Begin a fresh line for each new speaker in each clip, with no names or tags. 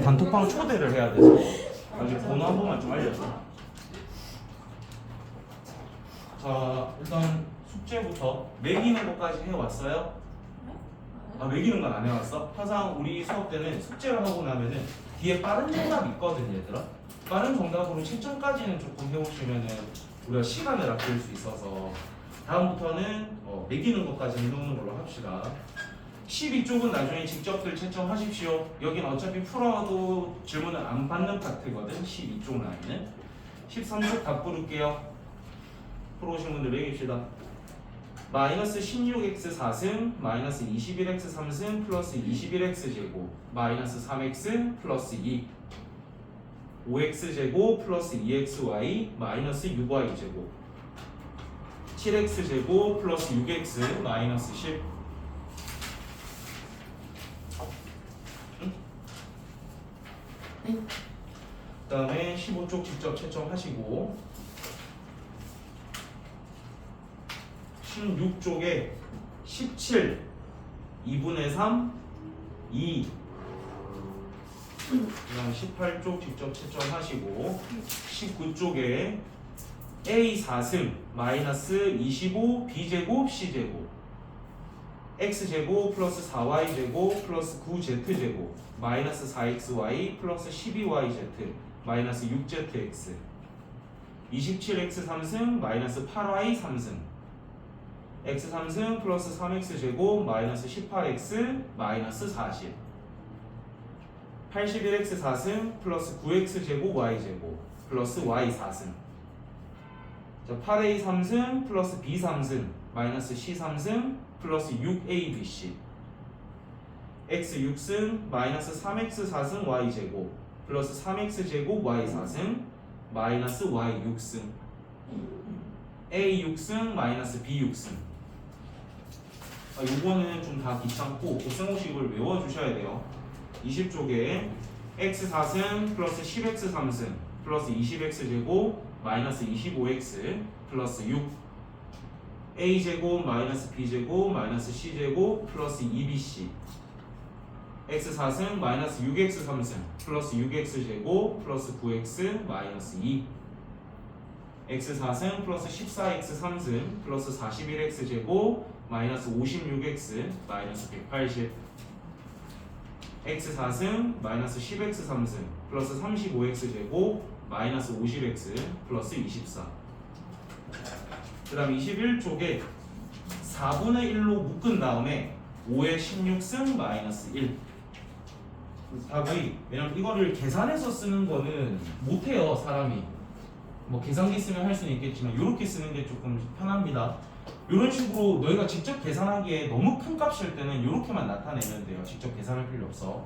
우리 단톡방 초대를 해야 돼서 나중에 번호 한 번만 좀 알려줘. 자, 일단 숙제부터 매기는 것까지 해왔어요? 아, 매기는 건 안 해왔어? 항상 우리 수업 때는 숙제를 하고 나면은 뒤에 빠른 정답 있거든 얘들아. 빠른 정답으로 채점까지는 조금 해오시면은 우리가 시간을 아낄 수 있어서 다음부터는 매기는 것까지 해놓는 걸로 합시다. 12쪽은 나중에 직접들 채점하십시오. 여긴 어차피 풀어도 질문을 안 받는 파트거든. 12쪽 라인은. 13쪽 답 부를게요. 풀어오신 분들 매깁시다. 마이너스 16x 4승 마이너스 21x 3승 플러스 21x 제곱 마이너스 3x 플러스 2 5x 제곱 플러스 2xy 마이너스 6y 제곱 7x 제곱 플러스 6x 마이너스 10. 그 다음에 15쪽 직접 채점하시고 16쪽에 17 2분의 3 2 그다음 18쪽 직접 채점하시고 19쪽에 a 4승 마이너스 25 b제곱 c제곱 x제곱 플러스 4y제곱 플러스 9z제곱 마이너스 4xy 플러스 12yz 마이너스 6zx 27x 3승 마이너스 8y 3승 x 3승 플러스 3x 제곱 마이너스 18x 마이너스 40 81x 4승 플러스 9x 제곱 y 제곱 플러스 y 4승 자 8a 3승 플러스 b 3승 마이너스 c 3승 플러스 6a bc x 6승 마이너스 3x 4승 y 제곱 플러스 3x 제곱 y 4승 마이너스 y 6승 a 6승 마이너스 b 6승 요거는 좀 다 귀찮고 고생호식을 외워주셔야 돼요. 20쪽에 x 4승 플러스 10x 3승 플러스 20x 제곱 마이너스 25x 플러스 6 a 제곱 마이너스 b 제곱 마이너스 c 제곱 플러스 2bc x 4승 마이너스 6x 3승 플러스 6x 제곱 플러스 9x 마이너스 2 x 4승 플러스 14x 3승 플러스 41x 제곱 마이너스 56x 마이너스 180 x 4승 마이너스 10x 3승 플러스 35x 제곱 마이너스 50x 플러스 24 그 다음 21쪽에 4분의 1로 묶은 다음에 5의 16승 마이너스 1 답이 왜냐면 이거를 계산해서 쓰는 거는 못해요 사람이 뭐 계산기 쓰면 할 수는 있겠지만 이렇게 쓰는 게 조금 편합니다. 이런 식으로 너희가 직접 계산하기에 너무 큰 값일 때는 이렇게만 나타내면 돼요. 직접 계산할 필요 없어.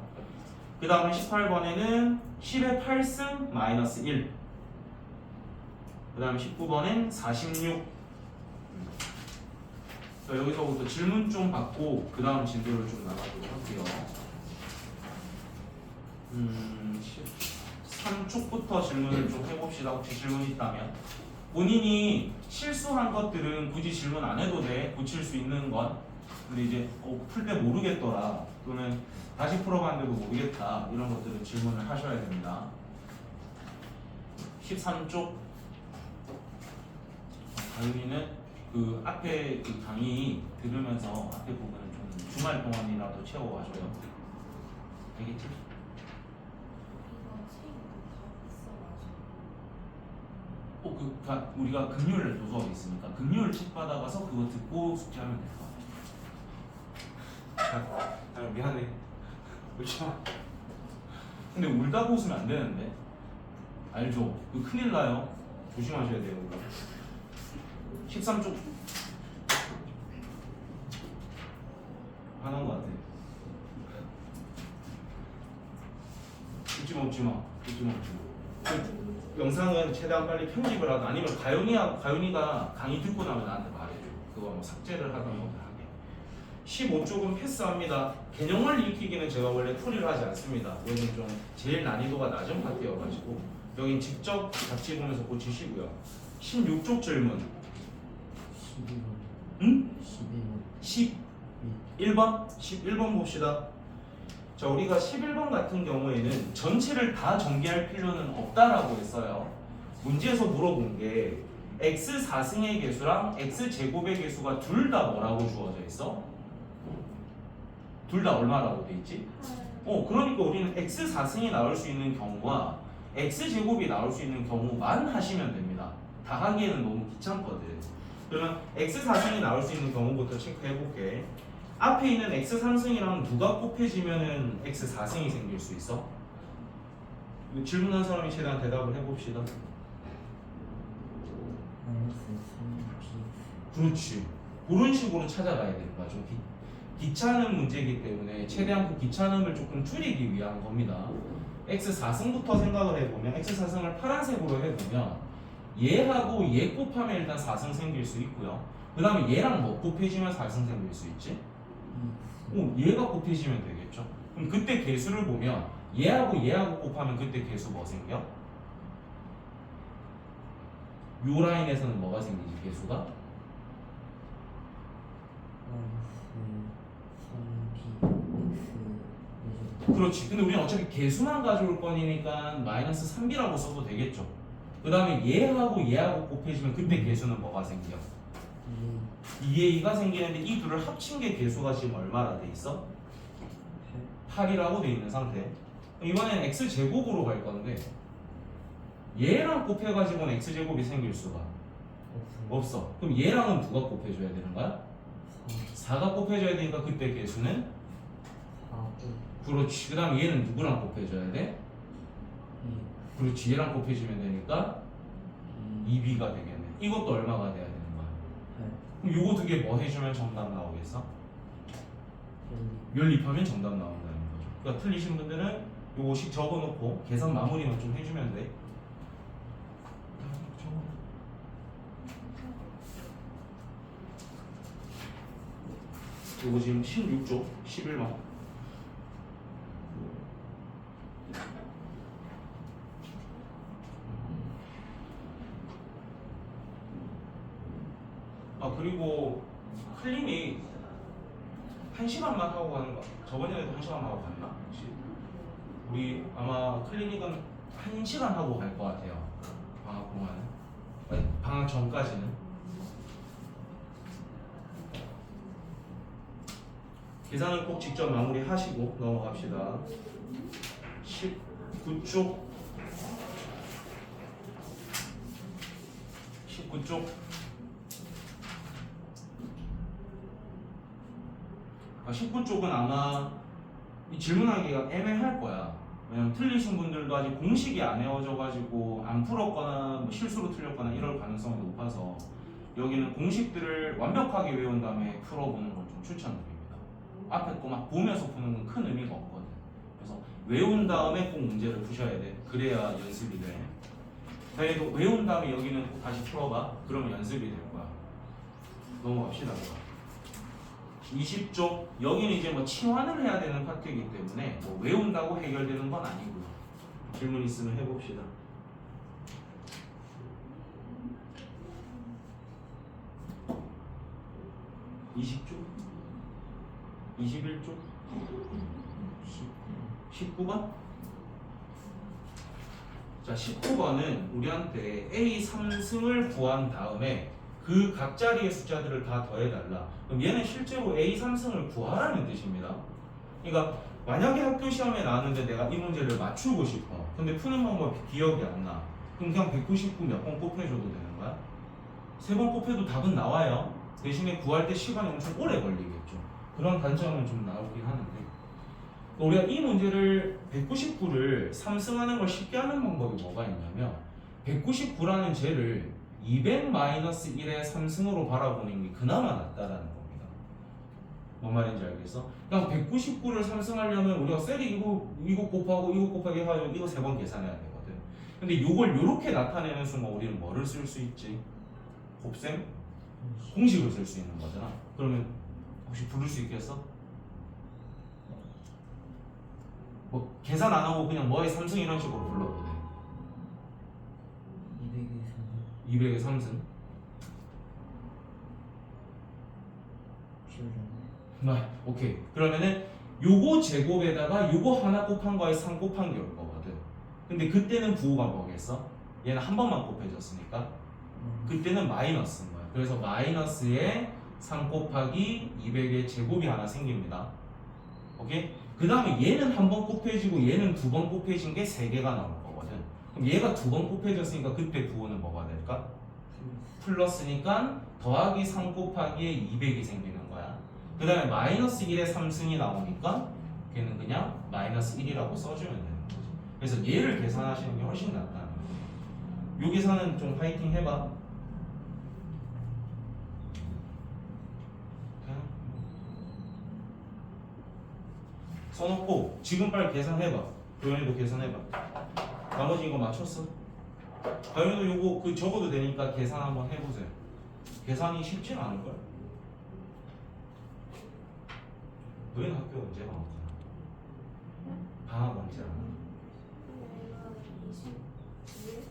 그 다음에 18번에는 10의 8승 마이너스 1 그 다음에 19번엔 46 여기서부터 질문 좀 받고 그 다음 진도를 좀 나가도록 할게요. 13쪽부터 질문을 좀 해봅시다. 혹시 질문 있다면 본인이 실수한 것들은 굳이 질문 안 해도 돼. 고칠 수 있는 건. 근데 이제 풀 때 모르겠더라 또는 다시 풀어봤는데도 모르겠다 이런 것들은 질문을 하셔야 됩니다. 13쪽 가윤이는 그 앞에 그 강의 들으면서 앞에 부분은 좀 주말 동안이라도 채워와줘요. 알겠지? 우리가 금요일에 도서관에 있으니까 금요일 책 받아가서 그거 듣고 숙제하면 될 것 같아. 미안해. 울지마. 근데 울다가 웃으면 안 되는데. 알죠? 그 큰일 나요. 조심하셔야 돼요. 13쪽 화난 것 같아. 웃지마. 그 영상은 최대한 빨리 편집을 하든 아니면 가윤이가 강의 듣고 나면 나한테 말해줘. 그거 뭐 삭제를 하든 뭐든 하게. 15쪽은 패스합니다. 개념을 익히기는 제가 원래 풀이를 하지 않습니다. 여기는 좀 제일 난이도가 낮은 파트여가지고 여긴 직접 잡지 보면서 고치시고요. 16쪽 질문.
12번.
응? 11번? 11번 봅시다. 자, 우리가 11번 같은 경우에는 전체를 다 전개할 필요는 없다라고 했어요. 문제에서 물어본 게 x 4승의 개수랑 x 제곱의 개수가 둘 다 뭐라고 주어져 있어? 둘 다 얼마라고 돼 있지? 그러니까 우리는 x 4승이 나올 수 있는 경우와 x 제곱이 나올 수 있는 경우만 하시면 됩니다. 다 하기에는 너무 귀찮거든. 그러면 x 4승이 나올 수 있는 경우부터 체크해 볼게. 앞에 있는 x 3승이랑 누가 곱해지면은 x 4승이 생길 수 있어? 질문한 사람이 최대한 대답을 해봅시다. 그렇지. 그런 식으로 찾아가야 되는 거야. 좀 귀찮은 문제이기 때문에 최대한 그 귀찮음을 조금 줄이기 위한 겁니다. x 4승부터 생각을 해보면 x 4승을 파란색으로 해보면 얘하고 얘 곱하면 일단 4승 생길 수 있고요. 그 다음에 얘랑 뭐 곱해지면 4승 생길 수 있지? 얘가 곱해지면 되겠죠. 그럼 그때 개수를 보면 얘하고 곱하면 그때 개수 뭐 생겨? 요 라인에서는 뭐가 생기지? 개수가? 그렇지. 근데 우리는 어차피 개수만 가져올 거니까 마이너스 3b라고 써도 되겠죠. 그 다음에 얘하고 곱해지면 그때 개수는 뭐가 생겨? 2a가 생기는데 이 둘을 합친 게 개수가 지금 얼마나 돼 있어? 8이라고 돼 있는 상태. 이번엔 x제곱으로 갈 건데 얘랑 곱해가지고는 x제곱이 생길 수가 없어. 그럼 얘랑은 누가 곱해줘야 되는 거야? 4가 곱해줘야 되니까 그때 개수는? 그렇지. 그 다음 얘는 누구랑 곱해줘야 돼? 그렇지. 얘랑 곱해주면 되니까 2b가 되겠네. 이것도 얼마가 돼야 되는 거야? 그럼 요거 두 개 뭐 해주면 정답 나오겠어? 연립하면 정답 나온다는 거죠. 그러니까 틀리신 분들은 요거씩 적어놓고 계산 마무리만 좀 해주면 돼. 요거 지금 16조 11번. 그리고 클리닉 1시간만 하고 가는 거 저번에도 1시간 하고 갔나? 혹시? 우리 아마 클리닉은 1시간 하고 갈 것 같아요. 방학 동안은. 아니, 방학 전까지는. 계산은 꼭 직접 마무리하시고 넘어갑시다. 19쪽 19쪽은 아마 이 질문하기가 애매할 거야. 왜냐면 틀리신 분들도 아직 공식이 안 외워져가지고 안 풀었거나 뭐 실수로 틀렸거나 이럴 가능성이 높아서 여기는 공식들을 완벽하게 외운 다음에 풀어보는 걸 좀 추천드립니다. 앞에 거 막 보면서 푸는 건 큰 의미가 없거든. 그래서 외운 다음에 꼭 문제를 푸셔야 돼. 그래야 연습이 돼. 그래도 외운 다음에 여기는 꼭 다시 풀어봐. 그러면 연습이 될 거야. 넘어갑시다. 20쪽 여기는 이제 뭐 치환을 해야 되는 파트이기 때문에 뭐 외운다고 해결되는 건 아니고요. 질문 있으면 해봅시다. (20쪽) 21쪽 19번? 자, 19번은 우리한테 A 3승을 구한 다음에 그 각 자리의 숫자들을 다 더해달라. 그럼 얘는 실제로 A 3승을 구하라는 뜻입니다. 그러니까 만약에 학교 시험에 나왔는데 내가 이 문제를 맞추고 싶어. 근데 푸는 방법이 기억이 안 나. 그럼 그냥 199 몇 번 곱해줘도 되는 거야? 3번 곱해도 답은 나와요. 대신에 구할 때 시간이 엄청 오래 걸리겠죠. 그런 단점은 좀 나오긴 하는데 우리가 이 문제를 199를 3승하는 걸 쉽게 하는 방법이 뭐가 있냐면 199라는 쟤를 200-1의 3승으로 바라보는 게 그나마 낫다라는 겁니다. 뭔 말인지 알겠어? 그냥 199를 3승하려면 우리가 셀이 이거 곱하고 이거 곱하기 해가지고 이거 3번 계산해야 되거든. 근데 이걸 이렇게 나타내는 순간 우리는 뭐를 쓸 수 있지? 곱셈? 공식을 쓸 수 있는 거잖아. 그러면 혹시 부를 수 있겠어? 뭐 계산 안 하고 그냥 뭐의 3승 이런 식으로 불러도 돼. 200의 3승. 오케이. 그러면은 요거 제곱에다가 요거 하나 곱한 거에 3 곱한 게 올 거거든. 근데 그때는 부호가 뭐겠어? 얘는 한 번만 곱해졌으니까 그때는 마이너스인 거야. 그래서 마이너스에 3 곱하기 200의 제곱이 하나 생깁니다. 오케이? 그 다음에 얘는 한 번 곱해지고 얘는 두 번 곱해진 게 3개가 나올 거거든. 그럼 얘가 두 번 곱해졌으니까 그때 부호는 뭐가 될까? 플러스니까 더하기 3 곱하기에 200이 생기는 거야. 그 다음에 마이너스 1에 3승이 나오니까 걔는 그냥 마이너스 1이라고 써주면 되는 거지. 그래서 얘를 계산하시는 게 훨씬 낫다는 거야. 요 계산은 좀 파이팅 해봐. 써놓고 지금 빨리 계산해봐. 도현이도 계산해봐. 나머지 이거 맞췄어? 도현이도 요거 그 적어도 되니까 계산 한번 해보세요. 계산이 쉽진 않을걸? 너희는 학교 언제 방학 가나? 방학 언제 하나?
내가 22일 3일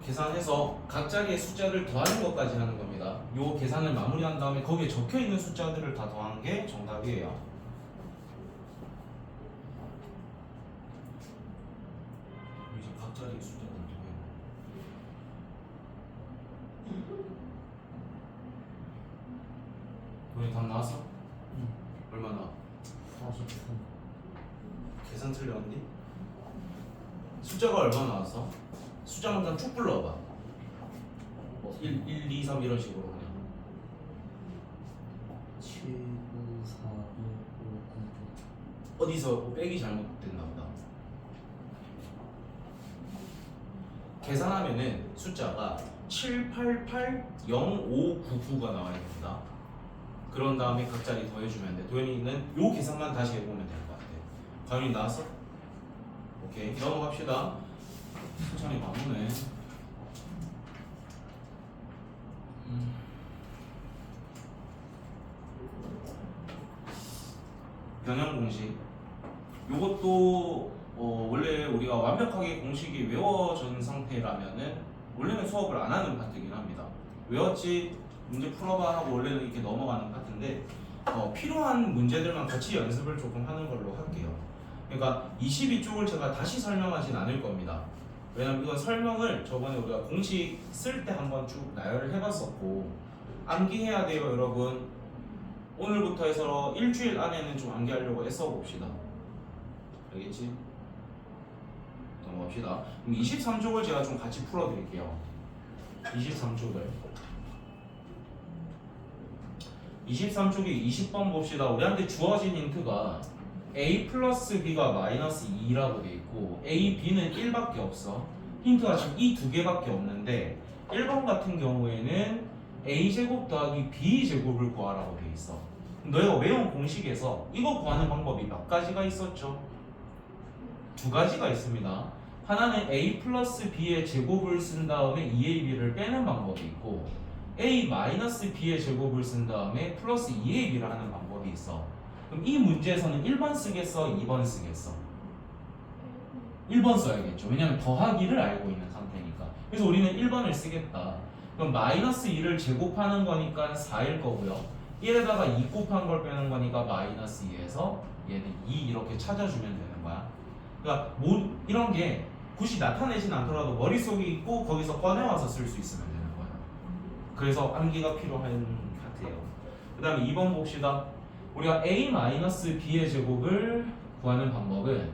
계산해서 각자리의 숫자를 더하는 것까지 하는 겁니다. 요 계산을 마무리한 다음에 거기에 적혀 있는 숫자들을 다 더한 게 정답이에요. 이제 각자리의 숫자를 더해요. 너희 답 나왔어? 얼마나? 계산 틀렸니? 숫자가 얼마 나왔어? 숫자 문장 쭉 불러봐. 1, 2, 3 이런 식으로 그냥.
7, 9, 4, 5, 9,
어디서 빼기 잘못됐나 보다. 계산하면은 숫자가 7880599가 나와야 됩니다. 그런 다음에 각자리 더해주면 돼. 도현이는 요 계산만 다시 해보면 될 것 같아. 가윤이 나왔어? 오케이, 넘어갑시다. 천천히 마무네. 변형 공식. 요것도 원래 우리가 완벽하게 공식이 외워진 상태라면은 원래는 수업을 안 하는 파트이긴 합니다. 외웠지 문제 풀어봐 하고 원래는 이렇게 넘어가는 파트인데 필요한 문제들만 같이 연습을 조금 하는 걸로 할게요. 그러니까 22쪽을 제가 다시 설명하진 않을 겁니다. 왜냐면 이건 설명을 저번에 우리가 공식 쓸 때 한번 쭉 나열을 해봤었고 암기해야 돼요 여러분. 오늘부터 해서 일주일 안에는 좀 암기하려고 애써봅시다. 알겠지? 넘어갑시다. 그럼 23쪽을 제가 좀 같이 풀어드릴게요. 23쪽을 23쪽에 20번 봅시다. 우리한테 주어진 힌트가 A 플러스 B가 마이너스 2라고 돼 있고 A, B는 1밖에 없어. 힌트가 지금 이 두 개밖에 없는데 1번 같은 경우에는 A제곱 더하기 B제곱을 구하라고 돼 있어. 너희가 외운 공식에서 이거 구하는 방법이 몇 가지가 있었죠? 두 가지가 있습니다. 하나는 A 플러스 B의 제곱을 쓴 다음에 2AB를 빼는 방법이 있고 A 마이너스 B의 제곱을 쓴 다음에 플러스 2AB를 하는 방법이 있어. 그럼 이 문제에서는 1번 쓰겠어? 2번 쓰겠어? 1번 써야겠죠. 왜냐면 더하기를 알고 있는 상태니까. 그래서 우리는 1번을 쓰겠다. 그럼 마이너스 2를 제곱하는 거니까 4일 거고요. 1에다가 2 곱한 걸 빼는 거니까 마이너스 2에서 얘는 2 이렇게 찾아주면 되는 거야. 그러니까 뭐 이런 게 굳이 나타내진 않더라도 머릿속에 있고 거기서 꺼내와서 쓸 수 있으면 되는 거야. 그래서 암기가 필요한 같아요. 그 다음에 2번 봅시다. 우리가 a-b의 제곱을 구하는 방법은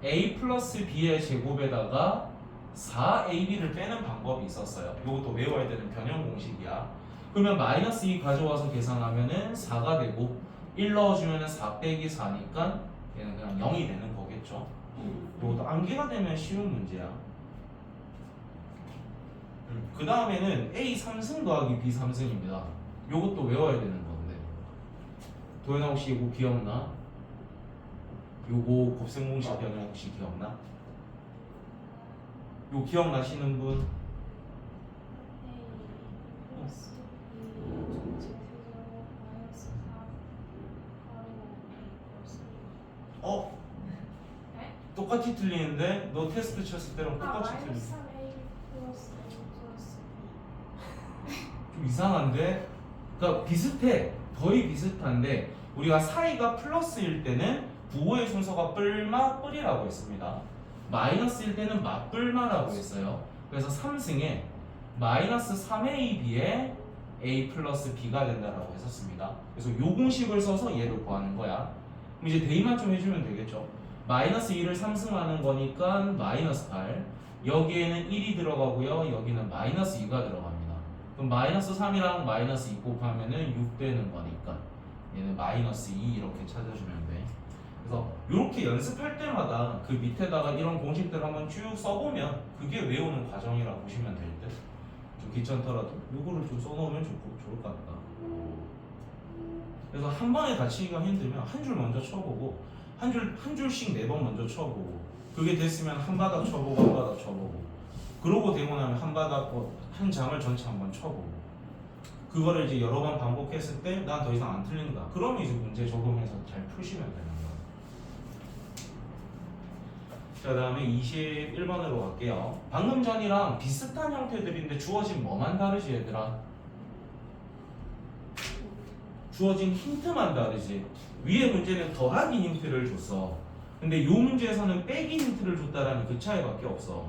a 플러스 b의 제곱에다가 4ab를 빼는 방법이 있었어요. 이것도 외워야 되는 변형 공식이야. 그러면 마이너스 2 가져와서 계산하면은 4가 되고 1 넣어주면은 4 빼기 4니까 얘는 그냥 0이 되는 거겠죠. 이것도 암기가 되면 쉬운 문제야. 그 다음에는 a 3승 더하기 b 3승입니다. 이것도 외워야 되는 건데 도현아 혹시 이거 기억나? 요거 곱셈 공식 변형 혹시 기억나? 요 기억나시는 분?
A 플러스 B 전체 세제곱 마이너스 4 바로 A 플러스
어?
네?
똑같이 틀리는데 너 테스트 쳤을 때랑 똑같이 틀리네.
마이너스 3A 플러스 A 플러스 B
좀 이상한데? 그러니까 비슷해. 거의 비슷한데 우리가 사이가 플러스일 때는 부호의 순서가 뿔마 뿔이라고 했습니다. 마이너스일 때는 맞뿔마라고 했어요. 그래서 3승에 마이너스 3ab에 a 플러스 b가 된다라고 했었습니다. 그래서 요 공식을 써서 얘를 구하는 거야. 그럼 이제 대입만 좀 해주면 되겠죠. 마이너스 2를 3승하는 거니까 마이너스 8. 여기에는 1이 들어가고요. 여기는 마이너스 2가 들어갑니다. 그럼 마이너스 3이랑 마이너스 2 곱하면은 6 되는 거니까 얘는 마이너스 2 이렇게 찾아주면 돼. 그래서 이렇게 연습할 때마다 그 밑에다가 이런 공식들 한번 쭉 써보면 그게 외우는 과정이라고 보시면 될 듯. 좀 귀찮더라도 이거를 좀 써놓으면 좋을 것 같다. 그래서 한 번에 다치기가 힘들면 한 줄 먼저 쳐보고 한 줄씩 4번 먼저 쳐보고 그게 됐으면 한 바닥 쳐보고 한 바닥 쳐보고 그러고 되고 나면 한 바닥 한 장을 전체 한번 쳐보고 그거를 이제 여러 번 반복했을 때 난 더 이상 안 틀린다. 그러면 이제 문제 적용해서 잘 푸시면 되는 거야. 자, 다음에 21번으로 갈게요. 방금 전이랑 비슷한 형태들인데 주어진 뭐만 다르지 얘들아? 주어진 힌트만 다르지. 위에 문제는 더하기 힌트를 줬어. 근데 이 문제에서는 빼기 힌트를 줬다라는 그 차이밖에 없어.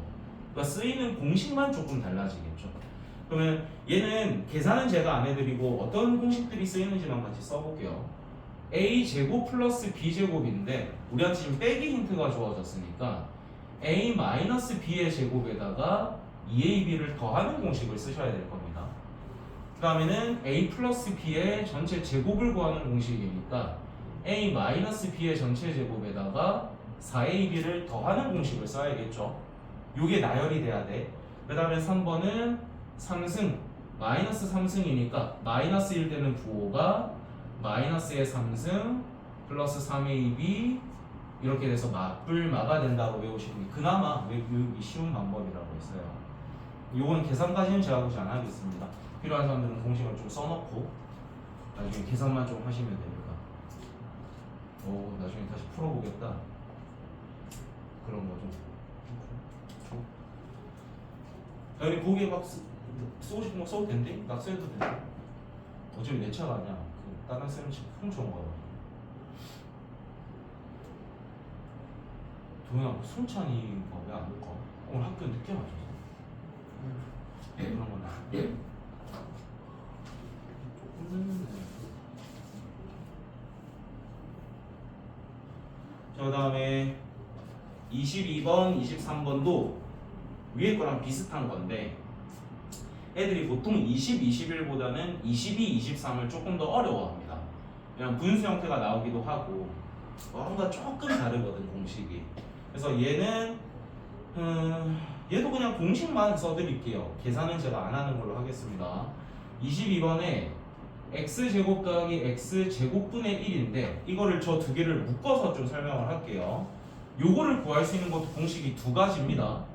그러니까 쓰이는 공식만 조금 달라지겠죠. 그러면 얘는 계산은 제가 안 해드리고 어떤 공식들이 쓰이는지만 같이 써볼게요. a 제곱 플러스 b 제곱인데 우리한테 지금 빼기 힌트가 주어졌으니까 a 마이너스 b의 제곱에다가 2ab를 더하는 공식을 쓰셔야 될 겁니다. 그 다음에는 a 플러스 b의 전체 제곱을 구하는 공식이니까 a 마이너스 b의 전체 제곱에다가 4ab를 더하는 공식을 써야겠죠. 요게 나열이 돼야 돼. 그 다음에 3번은 3승 마이너스 3승이니까 마이너스 1 되는 부호가 마이너스의 3승 플러스 3ab 이렇게 돼서 맞불마가 된다고 외우시면 그나마 외우기 쉬운 방법이라고 했어요. 요건 계산까지는 제가 굳이 안 하겠습니다. 필요한 사람들은 공식을 좀 써놓고 나중에 계산만 좀 하시면 되니까. 오, 나중에 다시 풀어보겠다. 그런 거 좀. 아니 거기에 막 쓰고 싶은 거 써도 된대? 낙서해도 된대? 어차피 내 차가 아니야. 그 다른 쌤은 지금 훔쳐온 거야. 도현아, 승찬이가 왜 안 올까? 오늘 학교 늦게 맞춰서. 그런 건 조금 늦는데. 자, 그 다음에 22번, 23번도 위에 거랑 비슷한 건데 애들이 보통 20, 21보다는 22, 23을 조금 더 어려워합니다. 그냥 분수 형태가 나오기도 하고 뭔가 조금 다르거든 공식이. 그래서 얘는 얘도 그냥 공식만 써드릴게요. 계산은 제가 안 하는 걸로 하겠습니다. 22번에 x제곱 더하기 x제곱분의 1인데 이거를 저 두 개를 묶어서 좀 설명을 할게요. 요거를 구할 수 있는 것도 공식이 두 가지입니다.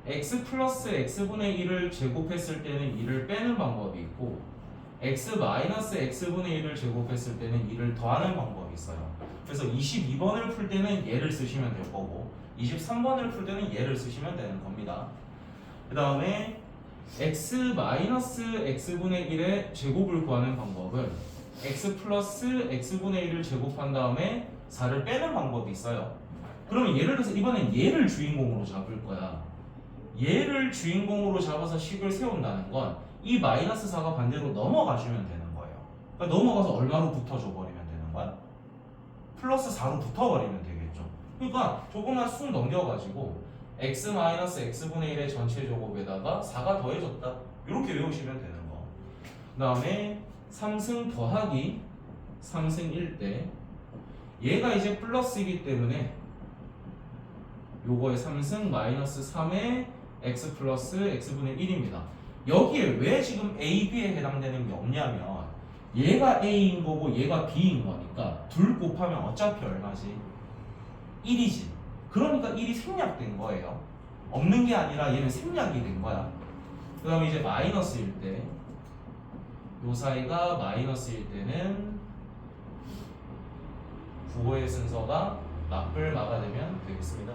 x 플러스 x분의 1을 제곱했을 때는 1을 빼는 방법이 있고 x 마이너스 x분의 1을 제곱했을 때는 1을 더하는 방법이 있어요. 그래서 22번을 풀 때는 얘를 쓰시면 될 거고 23번을 풀 때는 얘를 쓰시면 되는 겁니다. 그 다음에 x 마이너스 x분의 1의 제곱을 구하는 방법은 x 플러스 x분의 1을 제곱한 다음에 4를 빼는 방법이 있어요. 그러면 예를 들어서 이번엔 얘를 주인공으로 잡을 거야. 얘를 주인공으로 잡아서 식을 세운다는 건 이 마이너스 4가 반대로 넘어가주면 되는 거예요. 그러니까 넘어가서 얼마로 붙어줘 버리면 되는 거야? 플러스 4로 붙어버리면 되겠죠. 그러니까 조금만 쑥 넘겨가지고 x-x분의 1의 전체 제곱에다가 4가 더해졌다. 이렇게 외우시면 되는 거. 그 다음에 3승 더하기 3승 1대 얘가 이제 플러스이기 때문에 요거의 3승 마이너스 3의 x 플러스 x분의 1입니다. 여기에 왜 지금 a, b에 해당되는 게 없냐면 얘가 a인 거고 얘가 b인 거니까 둘 곱하면 어차피 얼마지? 1이지. 그러니까 1이 생략된 거예요. 없는 게 아니라 얘는 생략이 된 거야. 그 다음에 이제 마이너스일 때 요 사이가 마이너스일 때는 부호의 순서가 맞불마가 되면 되겠습니다.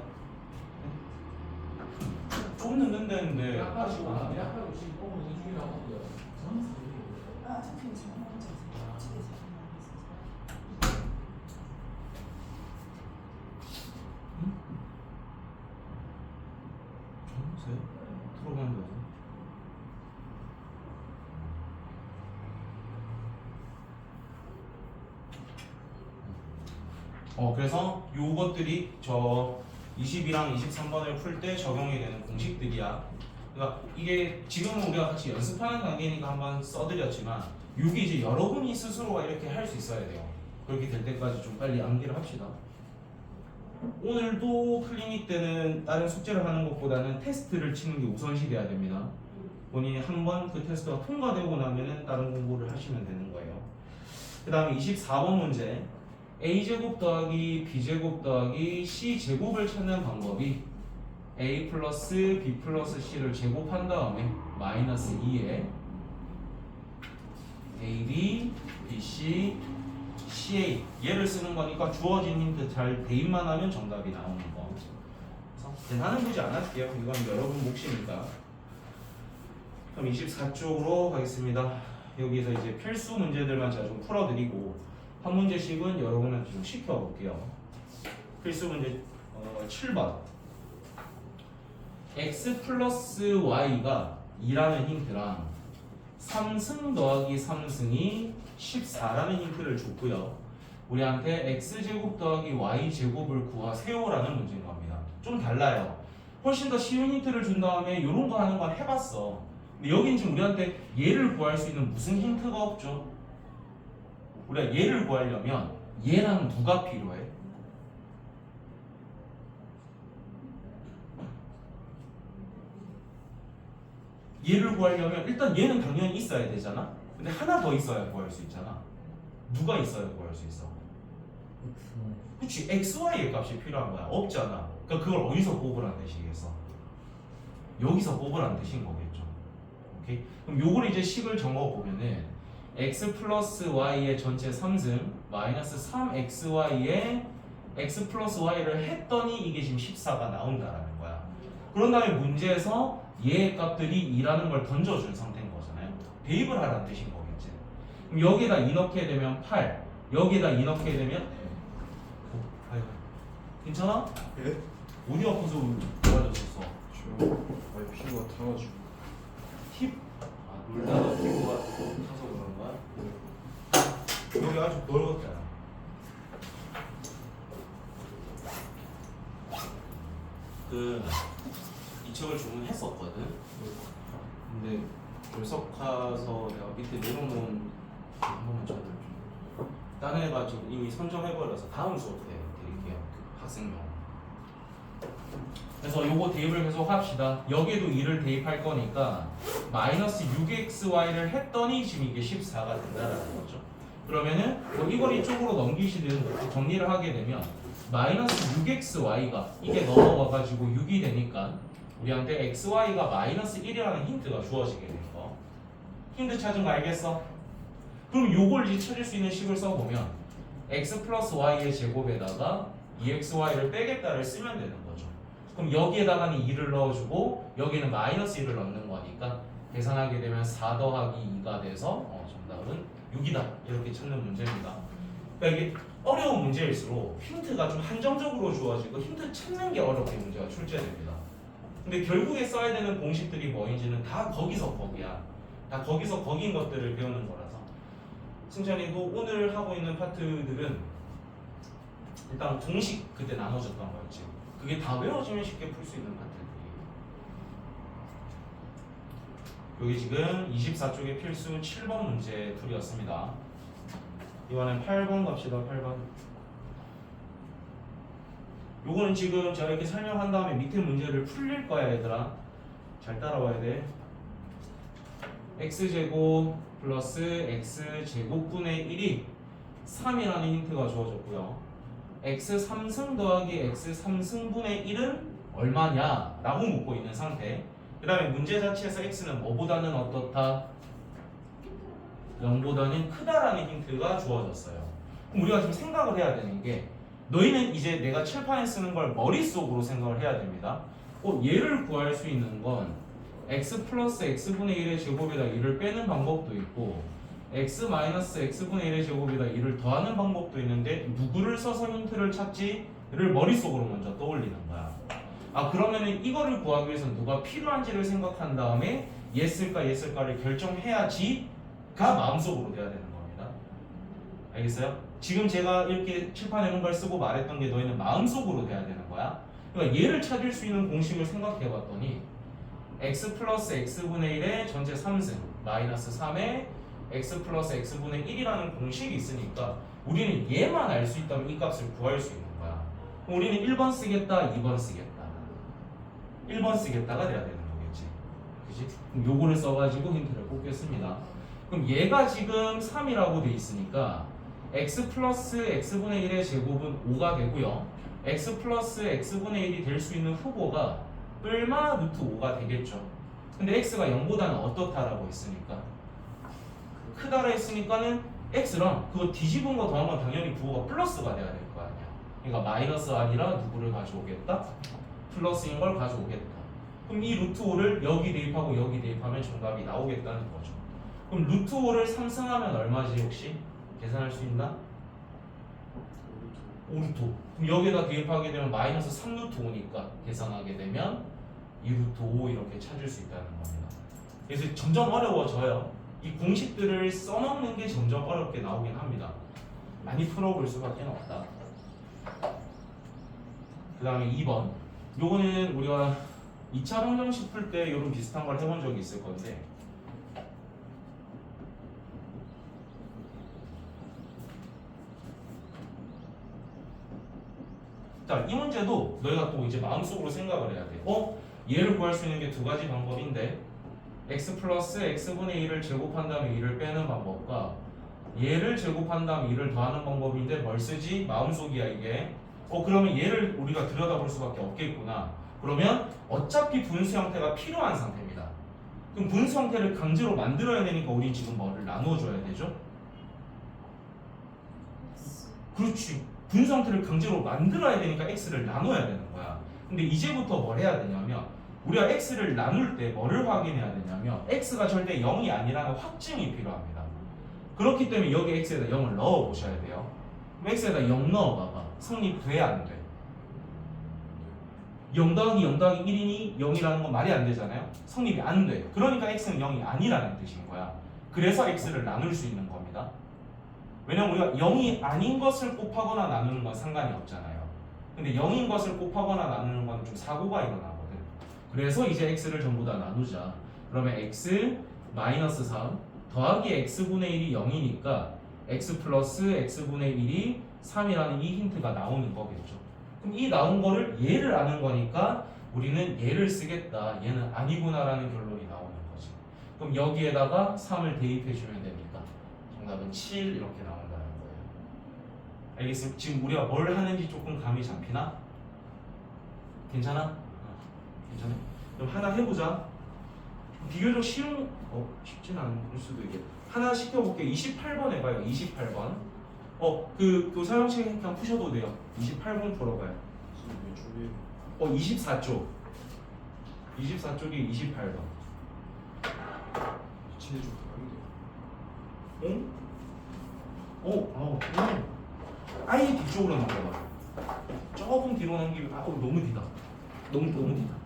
좀 늦는다는데 아직 안 하냐?
아, 저 괜찮아. 집에 잘안
보세요. 들어가는 거죠. 그래서 요것들이 저 20이랑 23번을 풀 때 적용이 되는 공식들이야. 그러니까 이게 지금은 우리가 같이 연습하는 단계니까 한번 써드렸지만 이게 이제 여러분이 스스로가 이렇게 할 수 있어야 돼요. 그렇게 될 때까지 좀 빨리 암기를 합시다. 오늘도 클리닉 때는 다른 숙제를 하는 것보다는 테스트를 치는 게 우선시 돼야 됩니다. 본인이 한번 그 테스트가 통과되고 나면은 다른 공부를 하시면 되는 거예요. 그 다음에 24번 문제 a제곱 더하기 b제곱 더하기 c제곱을 찾는 방법이 a 플러스 b 플러스 c를 제곱한 다음에 마이너스 2에 ab, bc, ca 얘를 쓰는 거니까 주어진 힌트 잘 대입만 하면 정답이 나오는 거. 그래서 대단한 문제 안 할게요. 이건 여러분 몫이니까. 그럼 24쪽으로 가겠습니다. 여기서 이제 필수 문제들만 제가 좀 풀어드리고 한 문제씩은 여러분한테 좀 시켜볼게요. 필수 문제 7번 x 플러스 y가 2라는 힌트랑 3승 더하기 3승이 14라는 힌트를 줬고요. 우리한테 x제곱 더하기 y제곱을 구하세요라는 문제인 겁니다. 좀 달라요. 훨씬 더 쉬운 힌트를 준 다음에 이런 거 하는 건 해봤어. 근데 여긴 지금 우리한테 얘를 구할 수 있는 무슨 힌트가 없죠? 우리가 얘를 구하려면 얘랑 누가 필요해? 얘를 구하려면 일단 얘는 당연히 있어야 되잖아. 근데 하나 더 있어야 구할 수 있잖아. 누가 있어야 구할 수 있어? 그치, xy의 값이 필요한 거야. 없잖아. 그러니까 그걸 어디서 뽑으라는 뜻이겠어? 여기서 뽑으라는 뜻인 거겠죠. 오케이? 그럼 요걸 이제 식을 적어 보면은 x 플러스 y의 전체 3승 마이너스 3xy의 x 플러스 y를 했더니 이게 지금 14가 나온다라는 거야. 그런 다음에 문제에서 얘의 값들이 2라는 걸 던져준 상태인 거잖아요. 대입을 하라는 뜻인 거겠지. 그럼 여기에다 2 넣게 되면 8, 여기에다 2 넣게 되면 아이고, 괜찮아?
예?
어디 아파서 좋아졌었어?
저 피부가 타가지고
힙? 아, 놀다가 피부가 타서 그런 거야? 여기 아주 넓었잖아. 이 책을 주문했었거든. 근데 결석가서 내가 밑에 내려놓은 한 번만 쳐줘. 다른 애가 지금 이미 선정해버려서 다음 수업 때 드릴게요. 그 학생용. 그래서 요거 대입을 계속 합시다. 여기에도 2를 대입할 거니까 마이너스 6xy를 했더니 지금 이게 14가 된다라는 거죠. 그러면은 뭐 이걸 이쪽으로 넘기시든 정리를 하게 되면 마이너스 6xy가 이게 넘어가가지고 6이 되니까 우리한테 xy가 마이너스 1이라는 힌트가 주어지게 된 거. 힌트 찾은 거 알겠어? 그럼 요걸 이제 찾을 수 있는 식을 써보면 x 플러스 y의 제곱에다가 2xy를 빼겠다를 쓰면 되는 거죠. 그럼 여기에다가는 2를 넣어주고 여기는 마이너스 1을 넣는 거니까 계산하게 되면 4 더하기 2가 돼서 정답은 6이다 이렇게 찾는 문제입니다. 그러니까 이게 어려운 문제일수록 힌트가 좀 한정적으로 주어지고 힌트 찾는 게 어렵게 문제가 출제됩니다. 근데 결국에 써야 되는 공식들이 뭐인지는 다 거기서 거기야. 다 거기서 거긴 것들을 배우는 거라서 승찬이도 오늘 하고 있는 파트들은 일단 공식 그때 나눠줬던 거였지. 그게 다 외워지면 쉽게 풀 수 있는 파트들이. 여기 지금 24쪽의 필수 7번 문제 풀이었습니다. 이번엔 8번 갑시다. 8번. 요거는 지금 제가 이렇게 설명한 다음에 밑에 문제를 풀릴 거야 얘들아. 잘 따라와야 돼. x제곱 플러스 x제곱분의 1이 3이라는 힌트가 주어졌고요. x 3승 더하기 x 3승분의 1은 얼마냐 라고 묻고 있는 상태. 그 다음에 문제 자체에서 x는 뭐보다는 어떻다? 0보다는 크다라는 힌트가 주어졌어요. 그럼 우리가 지금 생각을 해야 되는 게 너희는 이제 내가 칠판에 쓰는 걸 머릿속으로 생각을 해야 됩니다. 얘를 구할 수 있는 건 x 플러스 x분의 1의 제곱에다 1을 빼는 방법도 있고 x 마이너스 x분의 1의 제곱에다 1을 더하는 방법도 있는데 누구를 써서 힌트를 찾지를 머릿속으로 먼저 떠올리는 거야. 그러면은 이거를 구하기 위해서는 누가 필요한지를 생각한 다음에 얘 쓸까 얘 쓸까를 결정해야지가 마음속으로 돼야 되는 겁니다. 알겠어요? 지금 제가 이렇게 칠판에 놓은 걸 쓰고 말했던 게 너희는 마음속으로 돼야 되는 거야. 그러니까 얘를 찾을 수 있는 공식을 생각해 봤더니 x 플러스 x분의 1의 전체 3승 마이너스 3의 x 플러스 x분의 1이라는 공식이 있으니까 우리는 얘만 알 수 있다면 이 값을 구할 수 있는 거야. 그럼 우리는 1번 쓰겠다 2번 쓰겠다 1번 쓰겠다가 돼야 되는 거겠지. 그치? 그럼 요거를 써가지고 힌트를 뽑겠습니다. 그럼 얘가 지금 3이라고 돼 있으니까 x 플러스 x분의 1의 제곱은 5가 되고요. x 플러스 x분의 1이 될 수 있는 후보가 뿔마 루트 5가 되겠죠. 근데 x가 0보다는 어떻다라고 했으니까 크다라 했으니까는 x랑 그거 뒤집은 거 더하면 당연히 부호가 플러스가 돼야 될 거 아니야. 그러니까 마이너스 아니라 누구를 가져오겠다? 플러스인 걸 가져오겠다. 그럼 이 루트 5를 여기 대입하고 여기 대입하면 정답이 나오겠다는 거죠. 그럼 루트 5를 3승하면 얼마지 혹시? 계산할 수 있나? 5루트 5. 그럼 여기다 대입하게 되면 마이너스 3루트 5니까 계산하게 되면 2루트 5 이렇게 찾을 수 있다는 겁니다. 그래서 점점 어려워져요. 이 공식들을 써먹는 게 점점 어렵게 나오긴 합니다. 많이 풀어볼 수밖에 없다. 그 다음에 2번. 요거는 우리가 2차 방정식 풀 때 이런 비슷한 걸 해본 적이 있을 건데 자, 이 문제도 너희가 또 이제 마음속으로 생각을 해야 돼. 얘를 구할 수 있는 게 두 가지 방법인데 x 플러스 x분의 1을 제곱한 다음에 1을 빼는 방법과 얘를 제곱한 다음에 1을 더하는 방법인데 뭘 쓰지? 마음속이야 이게. 그러면 얘를 우리가 들여다볼 수밖에 없겠구나. 그러면 어차피 분수 형태가 필요한 상태입니다. 그럼 분수 형태를 강제로 만들어야 되니까 우리 지금 뭐를 나누어줘야 되죠? 그렇지. 분수 형태를 강제로 만들어야 되니까 x를 나눠야 되는 거야. 근데 이제부터 뭘 해야 되냐면 우리가 x를 나눌 때 뭐를 확인해야 되냐면 x가 절대 0이 아니라는 확증이 필요합니다. 그렇기 때문에 여기 x에다 0을 넣어 보셔야 돼요. 그럼 x에다 0 넣어봐봐. 성립돼 안 돼? 0 더하기 0 더하기 1이니 0이라는 건 말이 안 되잖아요. 성립이 안 돼. 그러니까 x는 0이 아니라는 뜻인 거야. 그래서 x를 나눌 수 있는 겁니다. 왜냐면 우리가 0이 아닌 것을 곱하거나 나누는 건 상관이 없잖아요. 근데 0인 것을 곱하거나 나누는 건 좀 사고가 일어나거든. 그래서 이제 x를 전부 다 나누자. 그러면 x 마이너스 3 더하기 x분의 1이 0이니까 x 플러스 x분의 1이 3이라는 이 힌트가 나오는 거겠죠. 그럼 이 나온 거를 얘를 아는 거니까 우리는 얘를 쓰겠다. 얘는 아니구나라는 결론이 나오는 거지. 그럼 여기에다가 3을 대입해 주면 되니까 정답은 7 이렇게 나온다는 거예요. 알겠습니까? 지금 우리가 뭘 하는지 조금 감이 잡히나? 괜찮아? 괜찮아? 그럼 하나 해보자. 비교적 쉽지는 않을 수도 있겠다. 하나 시켜볼게. 28번 해봐요. 28번. 그 사용책 그냥 푸셔도 돼요. 28번 풀어봐요. 24쪽. 24쪽이 28번.
진짜 좀 다른데.
아예 뒤쪽으로 넘겨봐. 조금 뒤로 넘기면 너무 뒤다. 너무 뒤다.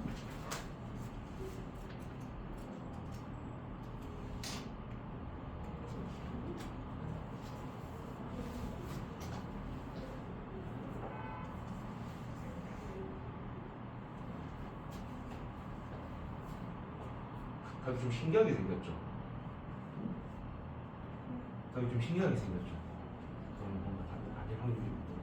그래도 좀 신기하게 생겼죠. 그래도 좀 신기하게 생겼죠. 그건 뭔가 아닐 확률이 높은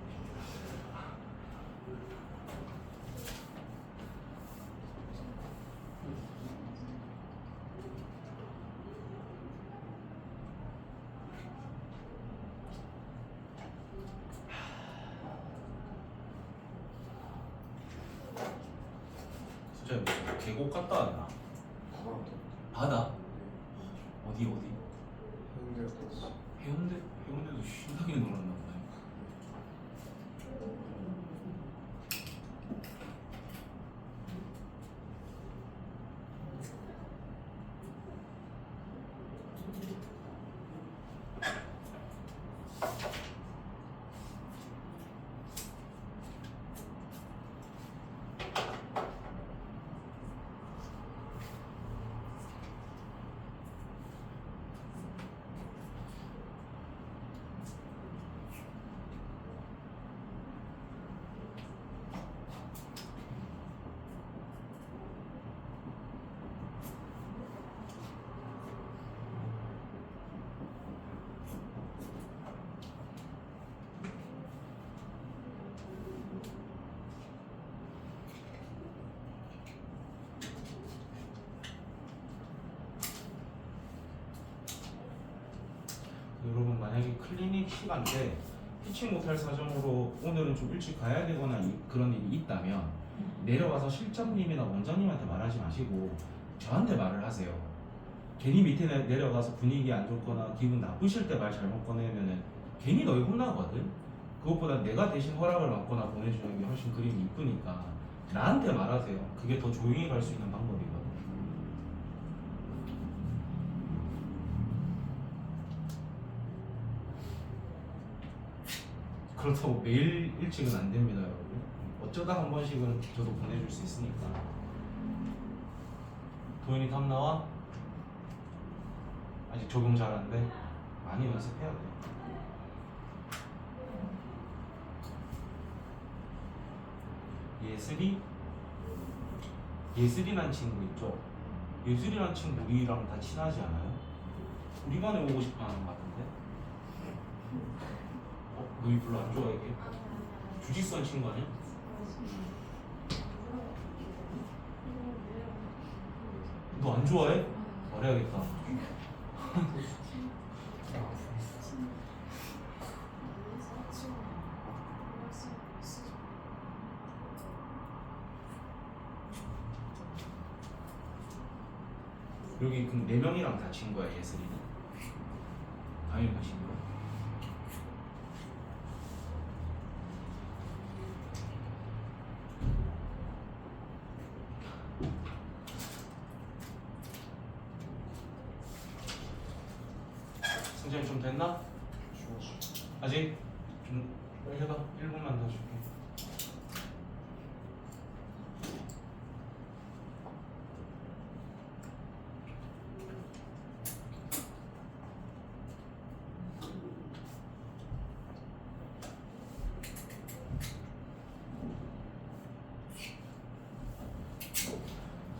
진짜 무슨 계곡 갔다 왔나? 바다? 어디?
해운대 갔다
해운대도 신나게 놀았나 보네. 여러분 만약에 클리닉 시간 때 피치 못할 사정으로 오늘은 좀 일찍 가야 되거나 그런 일이 있다면 내려가서 실장님이나 원장님한테 말하지 마시고 저한테 말을 하세요. 괜히 밑에 내려가서 분위기 안 좋거나 기분 나쁘실 때 말 잘못 꺼내면은 괜히 너희 혼나거든. 그것보다 내가 대신 허락을 받거나 보내주는 게 훨씬 그림이 이쁘니까 나한테 말하세요. 그게 더 조용히 갈 수 있는 방법이거든. 그렇다고 매일 일찍은 안 됩니다, 여러분. 어쩌다 한 번씩은 저도 보내줄 수 있으니까. 도현이 답 나와? 아직 적용 잘하는데 많이 연습해야 돼. 예슬이란 친구 있죠? 예슬이란 친구 우리랑 다 친하지 않아요? 우리 반에 오고 싶어 하는 것 같은데? 너희 별로 안 좋아해 이게? 주짓수 한 친구 아니야? 너 안 좋아해? 말해야겠다. 여기 그럼 4명이랑 다 친 거야 예슬이는? 당연히 다친 거야. 승진이 좀 됐나? 아직? 좀 빨리 해봐. 1분만 더 줄게.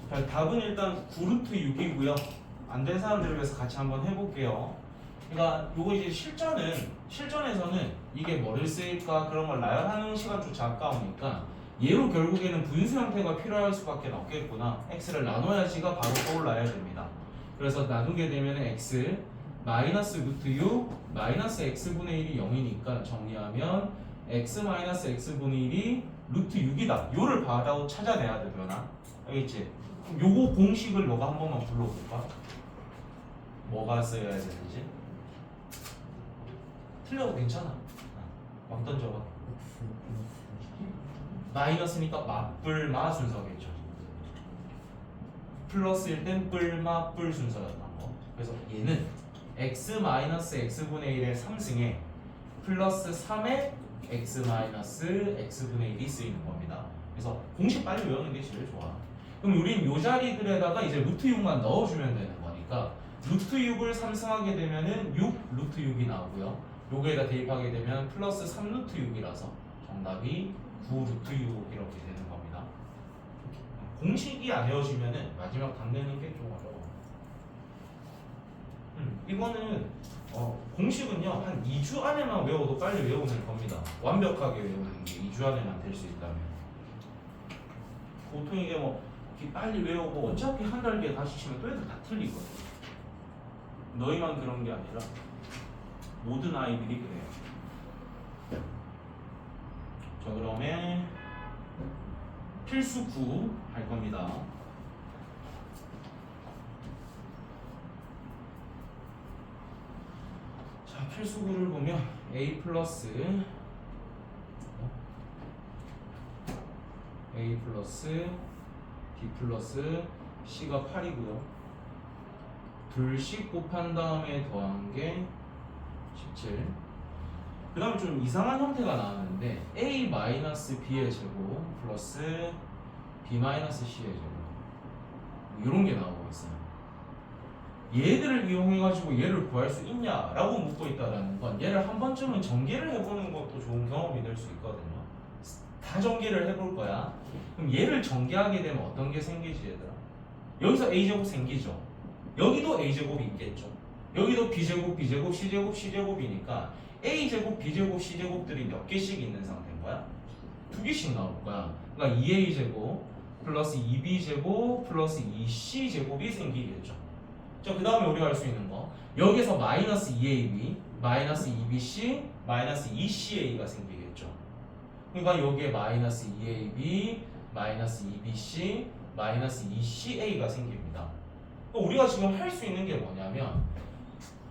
자, 답은 일단 9루트 6이고요. 안 된 사람들을 위해서 같이 한번 해볼게요. 그러니까 요거 이제 실전에서는 이게 뭐를 쓰일까 그런 걸 나열하는 시간조차 아까우니까 얘로 결국에는 분수 형태가 필요할 수밖에 없겠구나. x를 나눠야지가 바로 떠올라야 됩니다. 그래서 나누게 되면 x 마이너스 루트 6 마이너스 x분의 1이 0이니까 정리하면 x 마이너스 x분의 1이 루트 6이다. 요를 바로 찾아내야 되려나? 알겠지? 그럼 요거 공식을 너가 한 번만 불러볼까? 뭐가 써야 되는지? 틀려도 괜찮아. 막 던져봐. 마이너스니까 맞불마 순서겠죠. 플러스일 땐 뿔마 뿔 순서였던 거. 그래서 얘는 x 마이너스 x분의 1의 3승에 플러스 3의 x 마이너스 x분의 1이 쓰이는 겁니다. 그래서 공식 빨리 외우는 게 제일 좋아. 그럼 우린 요 자리들에다가 이제 루트 6만 넣어주면 되는 거니까 루트 6을 3승하게 되면은 6 루트 6이 나오고요. 요거에다 대입하게 되면 플러스 3 루트 6이라서 정답이 9 루트 6 이렇게 되는 겁니다. 공식이 안 외워지면은 마지막 답 내는 게 좀 어려워. 이거는 공식은요 한 2주 안에만 외워도 빨리 외우는 겁니다. 완벽하게 외우는 게 2주 안에만 될 수 있다면. 보통 이게 뭐 이렇게 빨리 외우고 어차피 한 달 뒤에 다시 치면 또 애들 다 틀리거든. 너희만 그런 게 아니라 모든 아이들이 그래요. 자, 그러면 필수 9 할 겁니다. 자, 필수 9를 보면 a 플러스 b 플러스 c가 8이고요. 둘씩 곱한 다음에 더한 게 17. 그 다음에 좀 이상한 형태가 나왔는데 a-b의 제곱 플러스 b-c의 제곱 이런 게 나오고 있어요. 얘들을 이용해가지고 얘를 구할 수 있냐라고 묻고 있다는 건 얘를 한 번쯤은 전개를 해보는 것도 좋은 경험이 될 수 있거든요. 다 전개를 해볼 거야. 그럼 얘를 전개하게 되면 어떤 게 생기지 얘들아? 여기서 a제곱 생기죠. 여기도 a제곱이 있겠죠. 여기도 b제곱, b제곱, c제곱, c제곱이니까 a제곱, b제곱, c제곱들이 몇 개씩 있는 상태인 거야? 2개씩 나올 거야. 그러니까 2a제곱 플러스 2b제곱 플러스 2c제곱이 생기겠죠. 자, 그 다음에 우리가 할 수 있는 거 여기서 마이너스 2ab, 마이너스 2bc, 마이너스 2ca가 생기겠죠. 그러니까 여기에 마이너스 2ab, 마이너스 2bc, 마이너스 2ca가 생깁니다. 그러니까 우리가 지금 할 수 있는 게 뭐냐면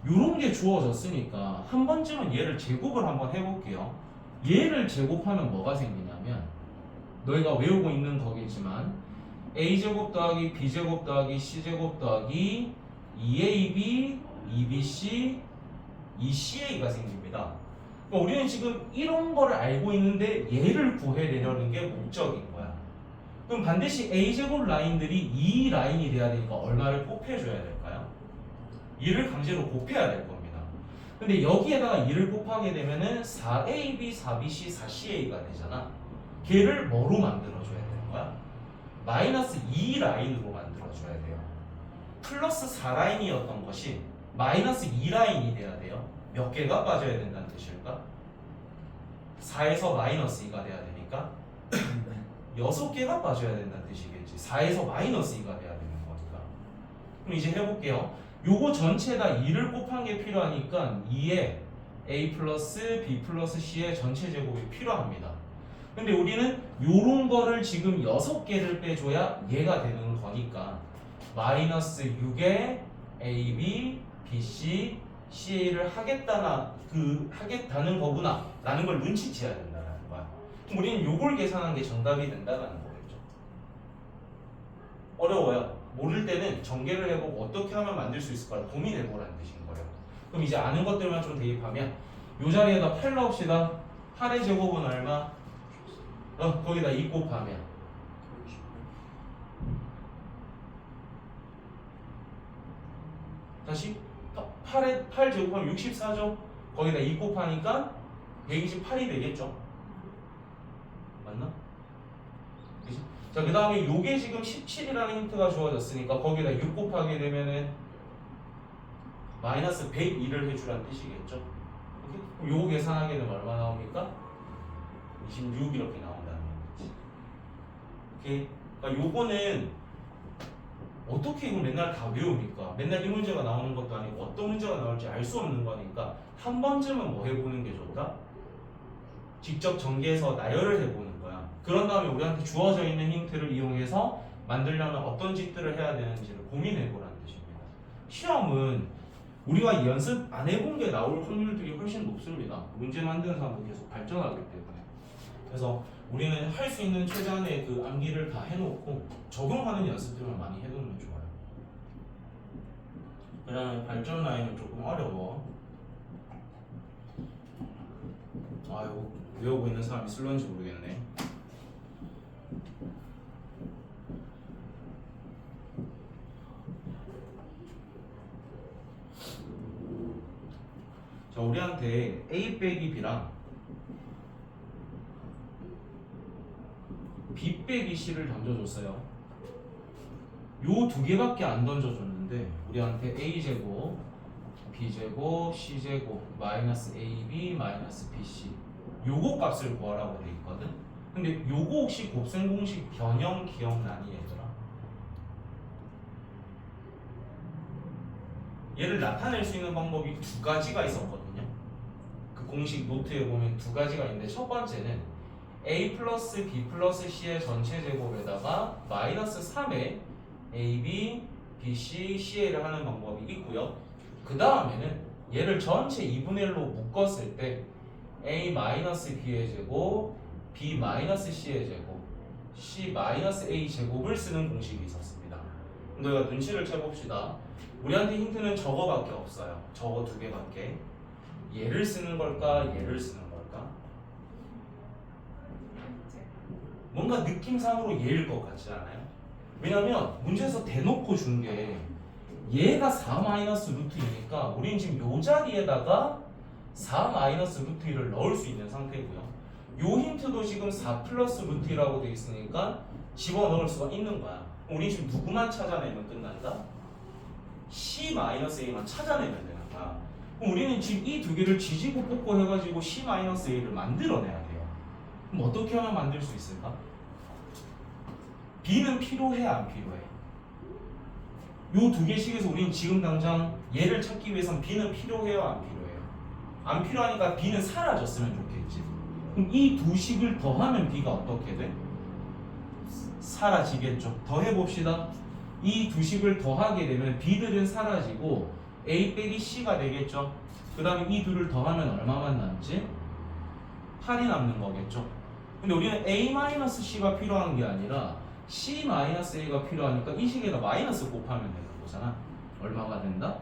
요런 게 주어졌으니까 한 번쯤은 얘를 제곱을 한번 해볼게요. 얘를 제곱하면 뭐가 생기냐면 너희가 외우고 있는 거겠지만 a제곱 더하기 b제곱 더하기 c제곱 더하기 2ab, 2bc, 2ca가 생깁니다. 그러니까 우리는 지금 이런 거를 알고 있는데 얘를 구해내려는 게 목적인 거야. 그럼 반드시 a제곱 라인들이 이 라인이 돼야 되니까 얼마를 곱해줘야 될까요? 2를 강제로 곱해야 될 겁니다. 근데 여기에다가 2를 곱하게 되면은 4ab, 4bc, 4ca가 되잖아. 걔를 뭐로 만들어줘야 되는 거야? 마이너스 2 라인으로 만들어줘야 돼요. 플러스 4라인이었던 것이 마이너스 2라인이 돼야 돼요. 몇 개가 빠져야 된다는 뜻일까? 4에서 마이너스 2가 돼야 되니까 6개가 빠져야 된다는 뜻이겠지. 4에서 마이너스 2가 돼야 되는 거니까. 그럼 이제 해볼게요. 요거 전체에다 2를 곱한 게 필요하니까 2에 a 플러스 b 플러스 c의 전체 제곱이 필요합니다. 근데 우리는 요런 거를 지금 6개를 빼줘야 얘가 되는 거니까 마이너스 6에 ab, bc, ca를 하겠다는 거구나 라는 걸 눈치채야 된다는 거야. 그럼 우리는 요걸 계산한 게 정답이 된다는 거겠죠. 어려워요. 모를 때는 전개를 해보고 어떻게 하면 만들 수 있을까를 고민해보라는 뜻인 거예요. 그럼 이제 아는 것들만 좀 대입하면 요 자리에다 8 넣읍시다. 8의 제곱은 얼마? 거기다 2 곱하면 다시 8 제곱하면 64죠? 거기다 2 곱하니까 128이 되겠죠? 맞나? 그치? 자, 그 다음에 요게 지금 17이라는 힌트가 주어졌으니까 거기다 6 곱하게 되면은 마이너스 102를 해주라는 뜻이겠죠? 오케이? 그럼 요거 계산하게 되면 얼마 나옵니까? 26 이렇게 나온다는 거지. 오케이? 그러니까 요거는 어떻게 이걸 맨날 다 외웁니까? 맨날 이 문제가 나오는 것도 아니고 어떤 문제가 나올지 알 수 없는 거니까 한 번쯤은 뭐 해보는 게 좋다? 직접 전개해서 나열을 해보는 거야. 그런 다음에 우리한테 주어져 있는 힌트를 이용해서 만들려면 어떤 짓들을 해야 되는지를 고민해보라는 뜻입니다. 시험은 우리가 연습 안 해본 게 나올 확률들이 훨씬 높습니다. 문제 만드는 사람도 계속 발전하기 때문에. 그래서 우리는 할 수 있는 최대한의 그 암기를 다 해놓고 적용하는 연습들만 많이 해두면 좋아요. 그 다음에 발전 라인은 조금 어려워. 아이고, 외우고 있는 사람이 쓸런지 모르겠네. 자, 우리한테 A 빼기 B랑 B 빼기 C를 던져줬어요. 요 두 개밖에 안 던져줬는데 우리한테 A제곱 b제곱 c제곱 마이너스 ab 마이너스 bc 요거 값을 구하라고 돼 있거든. 근데 요거 혹시 곱셈 공식 변형 기억나니 얘들아? 얘를 나타낼 수 있는 방법이 두 가지가 있었거든요. 그 공식 노트에 보면 두 가지가 있는데 첫 번째는 a 플러스 b 플러스 c의 전체 제곱에다가 마이너스 3의 ab, bc, ca를 하는 방법이 있고요. 그 다음에는 얘를 전체 2분의 1로 묶었을 때 a 마이너스 b의 제곱, b 마이너스 c의 제곱, c 마이너스 a 제곱을 쓰는 공식이 있었습니다. 너희가 눈치를 채봅시다. 우리한테 힌트는 저거밖에 없어요. 저거 두 개밖에. 얘를 쓰는 걸까? 얘를 쓰는 걸까? 뭔가 느낌상으로 얘일 것 같지 않아요? 왜냐면 문제에서 대놓고 준 게 얘가 4 마이너스 루트 2니까 우린 지금 요 자리에다가 4 마이너스 루트 2를 넣을 수 있는 상태고요. 요 힌트도 지금 4 플러스 루트 2라고 돼 있으니까 집어넣을 수가 있는 거야. 우리 지금 누구만 찾아내면 끝난다? C 마이너스 A만 찾아내면 되는 거야. 그럼 우리는 지금 이 두 개를 지지고 볶고 해가지고 C 마이너스 A를 만들어내야 돼요. 그럼 어떻게 하면 만들 수 있을까? B는 필요해 안 필요해? 요 두 개씩에서 우리는 지금 당장 얘를 찾기 위해선 B는 필요해요 안 필요해요? 안 필요하니까 B는 사라졌으면 좋겠지. 그럼 이 두 식을 더하면 B가 어떻게 돼? 사라지겠죠. 더해봅시다. 이 두 식을 더하게 되면 B들은 사라지고 A 빼기 C가 되겠죠. 그 다음에 이 둘을 더하면 얼마만 남지? 8이 남는 거겠죠. 근데 우리는 A-C가 필요한 게 아니라 C-A가 필요하니까 이 식에다 마이너스 곱하면 되는 거잖아. 얼마가 된다?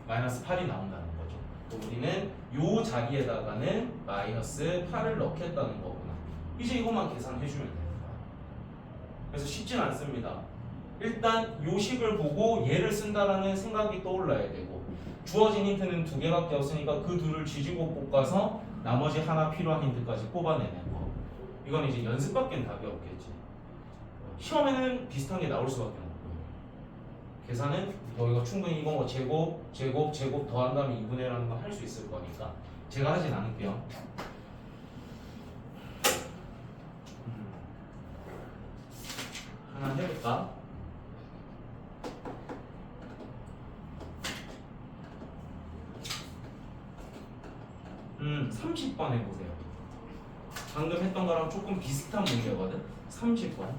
마이너스 8이 나온다는 거죠. 또 우리는 요 자리에다가는 마이너스 8을 넣겠다는 거구나. 이제 이것만 계산해주면 되는 거야. 그래서 쉽진 않습니다. 일단 요 식을 보고 얘를 쓴다라는 생각이 떠올라야 되고 주어진 힌트는 두 개밖에 없으니까 그 둘을 지지고 볶아서 나머지 하나 필요한 힌트까지 뽑아내는 거. 이건 이제 연습밖엔 답이 없겠지. 시험에는 비슷한 게 나올 수밖에 없고요. 계산은 너희가 충분히 이거 뭐 제곱 더한 다음에 2분의 1하는 거 할 수 있을 거니까 제가 하진 않을게요. 하나 해볼까? 30번 해보세요. 방금 했던 거랑 조금 비슷한 문제거든? 30번.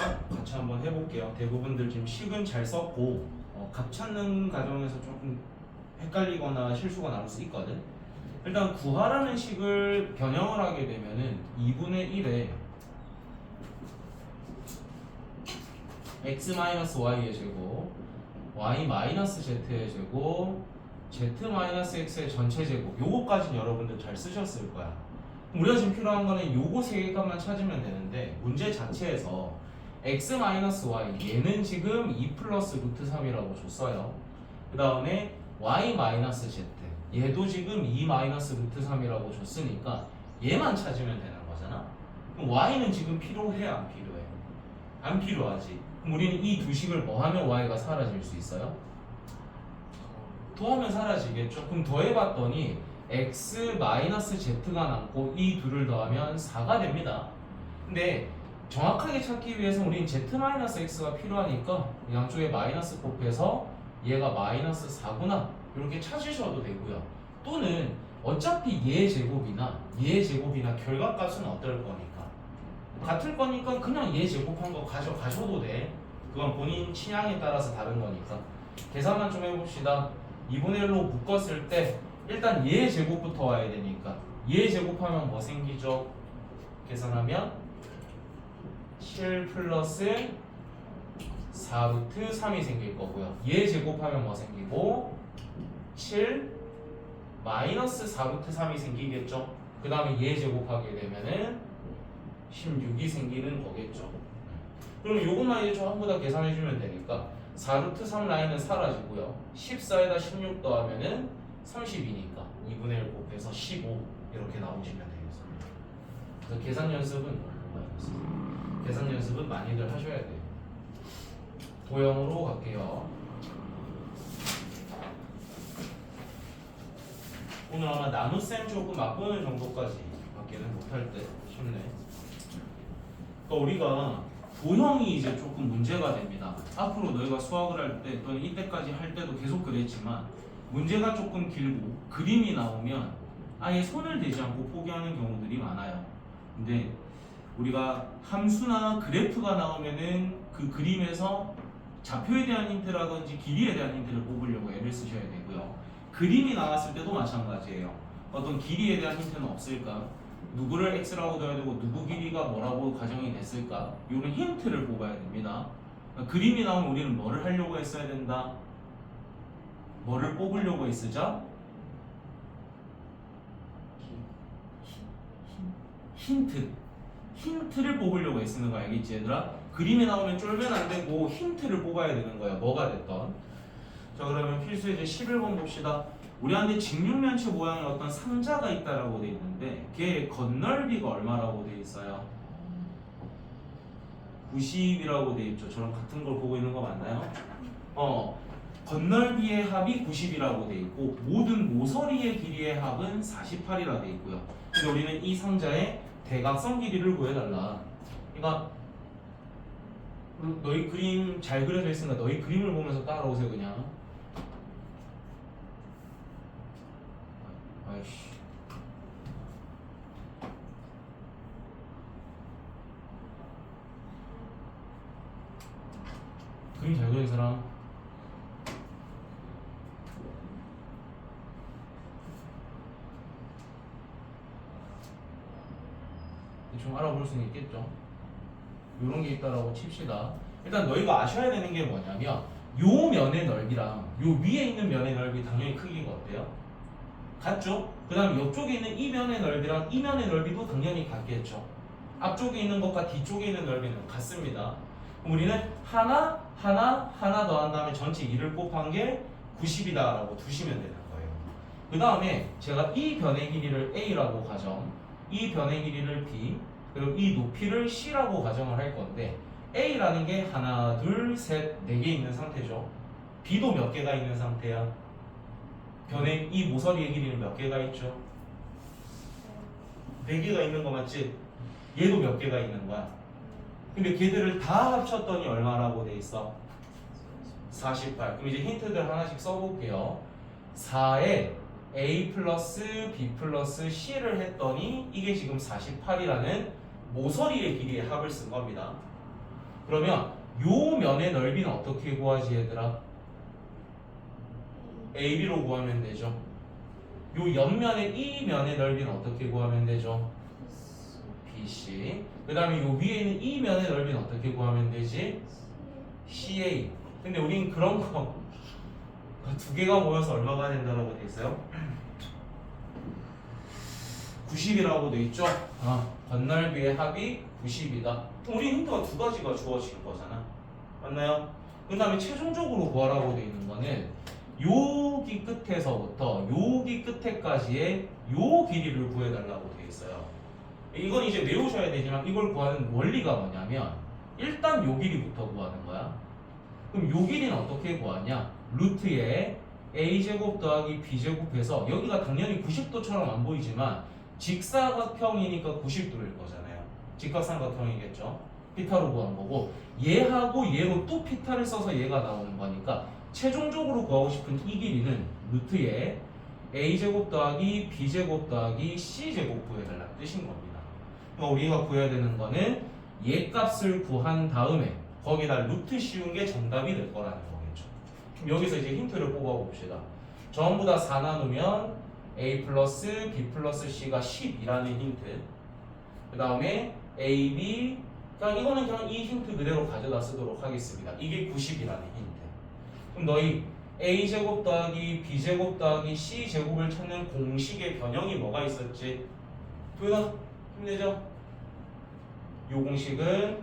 같이 한번 해볼게요. 대부분들 지금 식은 잘 썼고 값 찾는 과정에서 조금 헷갈리거나 실수가 나올 수 있거든. 일단 구하라는 식을 변형을 하게 되면은 2분의 1에 x-y의 제곱, y-z의 제곱, z-x의 전체 제곱, 요거까지는 여러분들 잘 쓰셨을 거야. 우리가 지금 필요한 거는 요거 세 개값만 찾으면 되는데 문제 자체에서 x-y 얘는 지금 2 플러스 루트 3이라고 줬어요. 그 다음에 y-z 얘도 지금 2 마이너스 루트 3이라고 줬으니까 얘만 찾으면 되는 거잖아. 그럼 y는 지금 필요해 안 필요해? 안 필요하지. 그럼 우리는 이 두 식을 뭐 하면 y가 사라질 수 있어요? 더하면 사라지겠죠. 그럼 더해봤더니 x-z가 남고 이 둘을 더하면 4가 됩니다. 근데 정확하게 찾기 위해서 우리는 z-x가 필요하니까 양쪽에 마이너스 곱해서 얘가 마이너스 4구나 이렇게 찾으셔도 되고요. 또는 어차피 얘 제곱이나 결과값은 어떨 거니까 같을 거니까 그냥 얘 제곱한 거 가져가셔도 돼. 그건 본인 취향에 따라서 다른 거니까. 계산만 좀 해봅시다. 2분의 1로 묶었을 때 일단 얘 제곱부터 와야 되니까 얘 제곱하면 뭐 생기죠? 계산하면 7 플러스 4루트 3이 생길 거고요. 얘 제곱하면 뭐 생기고 7 마이너스 4루트 3이 생기겠죠. 그 다음에 얘 제곱하게 되면은 16이 생기는 거겠죠. 그럼 요것만 이제 전부 다 계산해주면 되니까 4루트 3 라인은 사라지고요. 14에다 16 더하면은 30이니까 2분의 1 곱해서 15 이렇게 나오시면 되겠습니다. 그래서 계산 연습은 많이들 하셔야 돼요. 도형으로 갈게요. 오늘 아마 나눗셈 조금 맛보는 정도까지 밖에는 못할 때 쉽네. 그러니까 우리가 도형이 이제 조금 문제가 됩니다. 앞으로 너희가 수학을 할 때 또는 이때까지 할 때도 계속 그랬지만 문제가 조금 길고 그림이 나오면 아예 손을 대지 않고 포기하는 경우들이 많아요. 근데 우리가 함수나 그래프가 나오면은 그 그림에서 좌표에 대한 힌트라든지 길이에 대한 힌트를 뽑으려고 애를 쓰셔야 되고요. 그림이 나왔을 때도 마찬가지예요. 어떤 길이에 대한 힌트는 없을까? 누구를 x라고 둬야 되고 누구 길이가 뭐라고 가정이 됐을까? 이런 힌트를 뽑아야 됩니다. 그러니까 그림이 나오면 우리는 뭐를 하려고 했어야 된다? 뭐를 뽑으려고 했으죠? 힌트를 뽑으려고 애쓰는 거 알겠지 얘들아? 그림이 나오면 쫄면 안 되고 힌트를 뽑아야 되는 거야. 뭐가 됐던. 자 그러면 필수 이제 11번 봅시다. 우리한테 직육면체 모양의 어떤 상자가 있다라고 돼 있는데 걔 겉넓이가 얼마라고 돼 있어요? 90이라고 돼 있죠. 저랑 같은 걸 보고 있는 거 맞나요? 겉넓이의 합이 90이라고 돼 있고 모든 모서리의 길이의 합은 48이라 돼 있고요. 근데 우리는 이 상자의 대각선 길이를 구해달라. 그러니까 너희 그림 잘 그려져 있으니까 너희 그림을 보면서 따라오세요 그냥. 아이씨. 그림 잘 그리는 사람? 좀 알아볼 수는 있겠죠. 이런 게 있다라고 칩시다. 일단 너희가 아셔야 되는 게 뭐냐면 요 면의 넓이랑 요 위에 있는 면의 넓이 당연히 크기가 어때요? 같죠? 그 다음 옆쪽에 있는 이 면의 넓이랑 이 면의 넓이도 당연히 같겠죠. 앞쪽에 있는 것과 뒤쪽에 있는 넓이는 같습니다. 그럼 우리는 하나 더한 다음에 전체 2를 곱한 게 90이다 라고 두시면 되는 거예요. 그 다음에 제가 이 변의 길이를 A라고 가정, 이 변의 길이를 B, 그리고 이 높이를 C라고 가정을 할 건데 A라는 게 하나, 둘, 셋, 4개 있는 상태죠. B도 몇 개가 있는 상태야? 변의 이 모서리의 길이는 몇 개가 있죠? 4개가 있는 거 맞지? 얘도 몇 개가 있는 거야? 근데 걔들을 다 합쳤더니 얼마라고 돼 있어? 48. 그럼 이제 힌트들 하나씩 써볼게요. 4에 A 플러스 B 플러스 C를 했더니 이게 지금 48이라는 모서리의 길이의 합을 쓴 겁니다. 그러면 요 면의 넓이는 어떻게 구하지 얘들아? AB로 구하면 되죠. 요 옆면의 이 면의 넓이는 어떻게 구하면 되죠? BC. 그 다음에 요 위에 있는 이 면의 넓이는 어떻게 구하면 되지? CA. 근데 우린 그런 거 두 개가 모여서 얼마가 된다고 돼 있어요? 90이라고 돼 있죠? 건널비의 합이 90이다. 우리 힌트가 두 가지가 주어질 거잖아. 맞나요? 그 다음에 최종적으로 구하라고 돼 있는 거는 여기 끝에서부터 여기 끝에까지의 요 길이를 구해달라고 돼 있어요. 이건 이제 외우셔야 되지만 이걸 구하는 원리가 뭐냐면 일단 요 길이부터 구하는 거야. 그럼 요 길이는 어떻게 구하냐? 루트에 a제곱 더하기 b제곱해서 여기가 당연히 90도처럼 안 보이지만 직사각형이니까 90도일 거잖아요. 직각삼각형이겠죠. 피타로 구한 거고 얘하고 얘로 또 피타를 써서 얘가 나오는 거니까 최종적으로 구하고 싶은 이 길이는 루트에 a제곱 더하기 b제곱 더하기 c제곱 구해달라는 뜻인 겁니다. 그러니까 우리가 구해야 되는 거는 얘 값을 구한 다음에 거기다 루트 씌운 게 정답이 될 거라는 거겠죠. 그럼 여기서 이제 힌트를 뽑아봅시다. 전부 다 4 나누면 a 플러스 b 플러스 c가 10이라는 힌트. 그 다음에 a, b 그냥 이거는 그냥 이 힌트 그대로 가져다 쓰도록 하겠습니다. 이게 90이라는 힌트. 그럼 너희 a제곱 더하기 b제곱 더하기 c제곱을 찾는 공식의 변형이 뭐가 있었지? 도현아 힘내죠? 요 공식은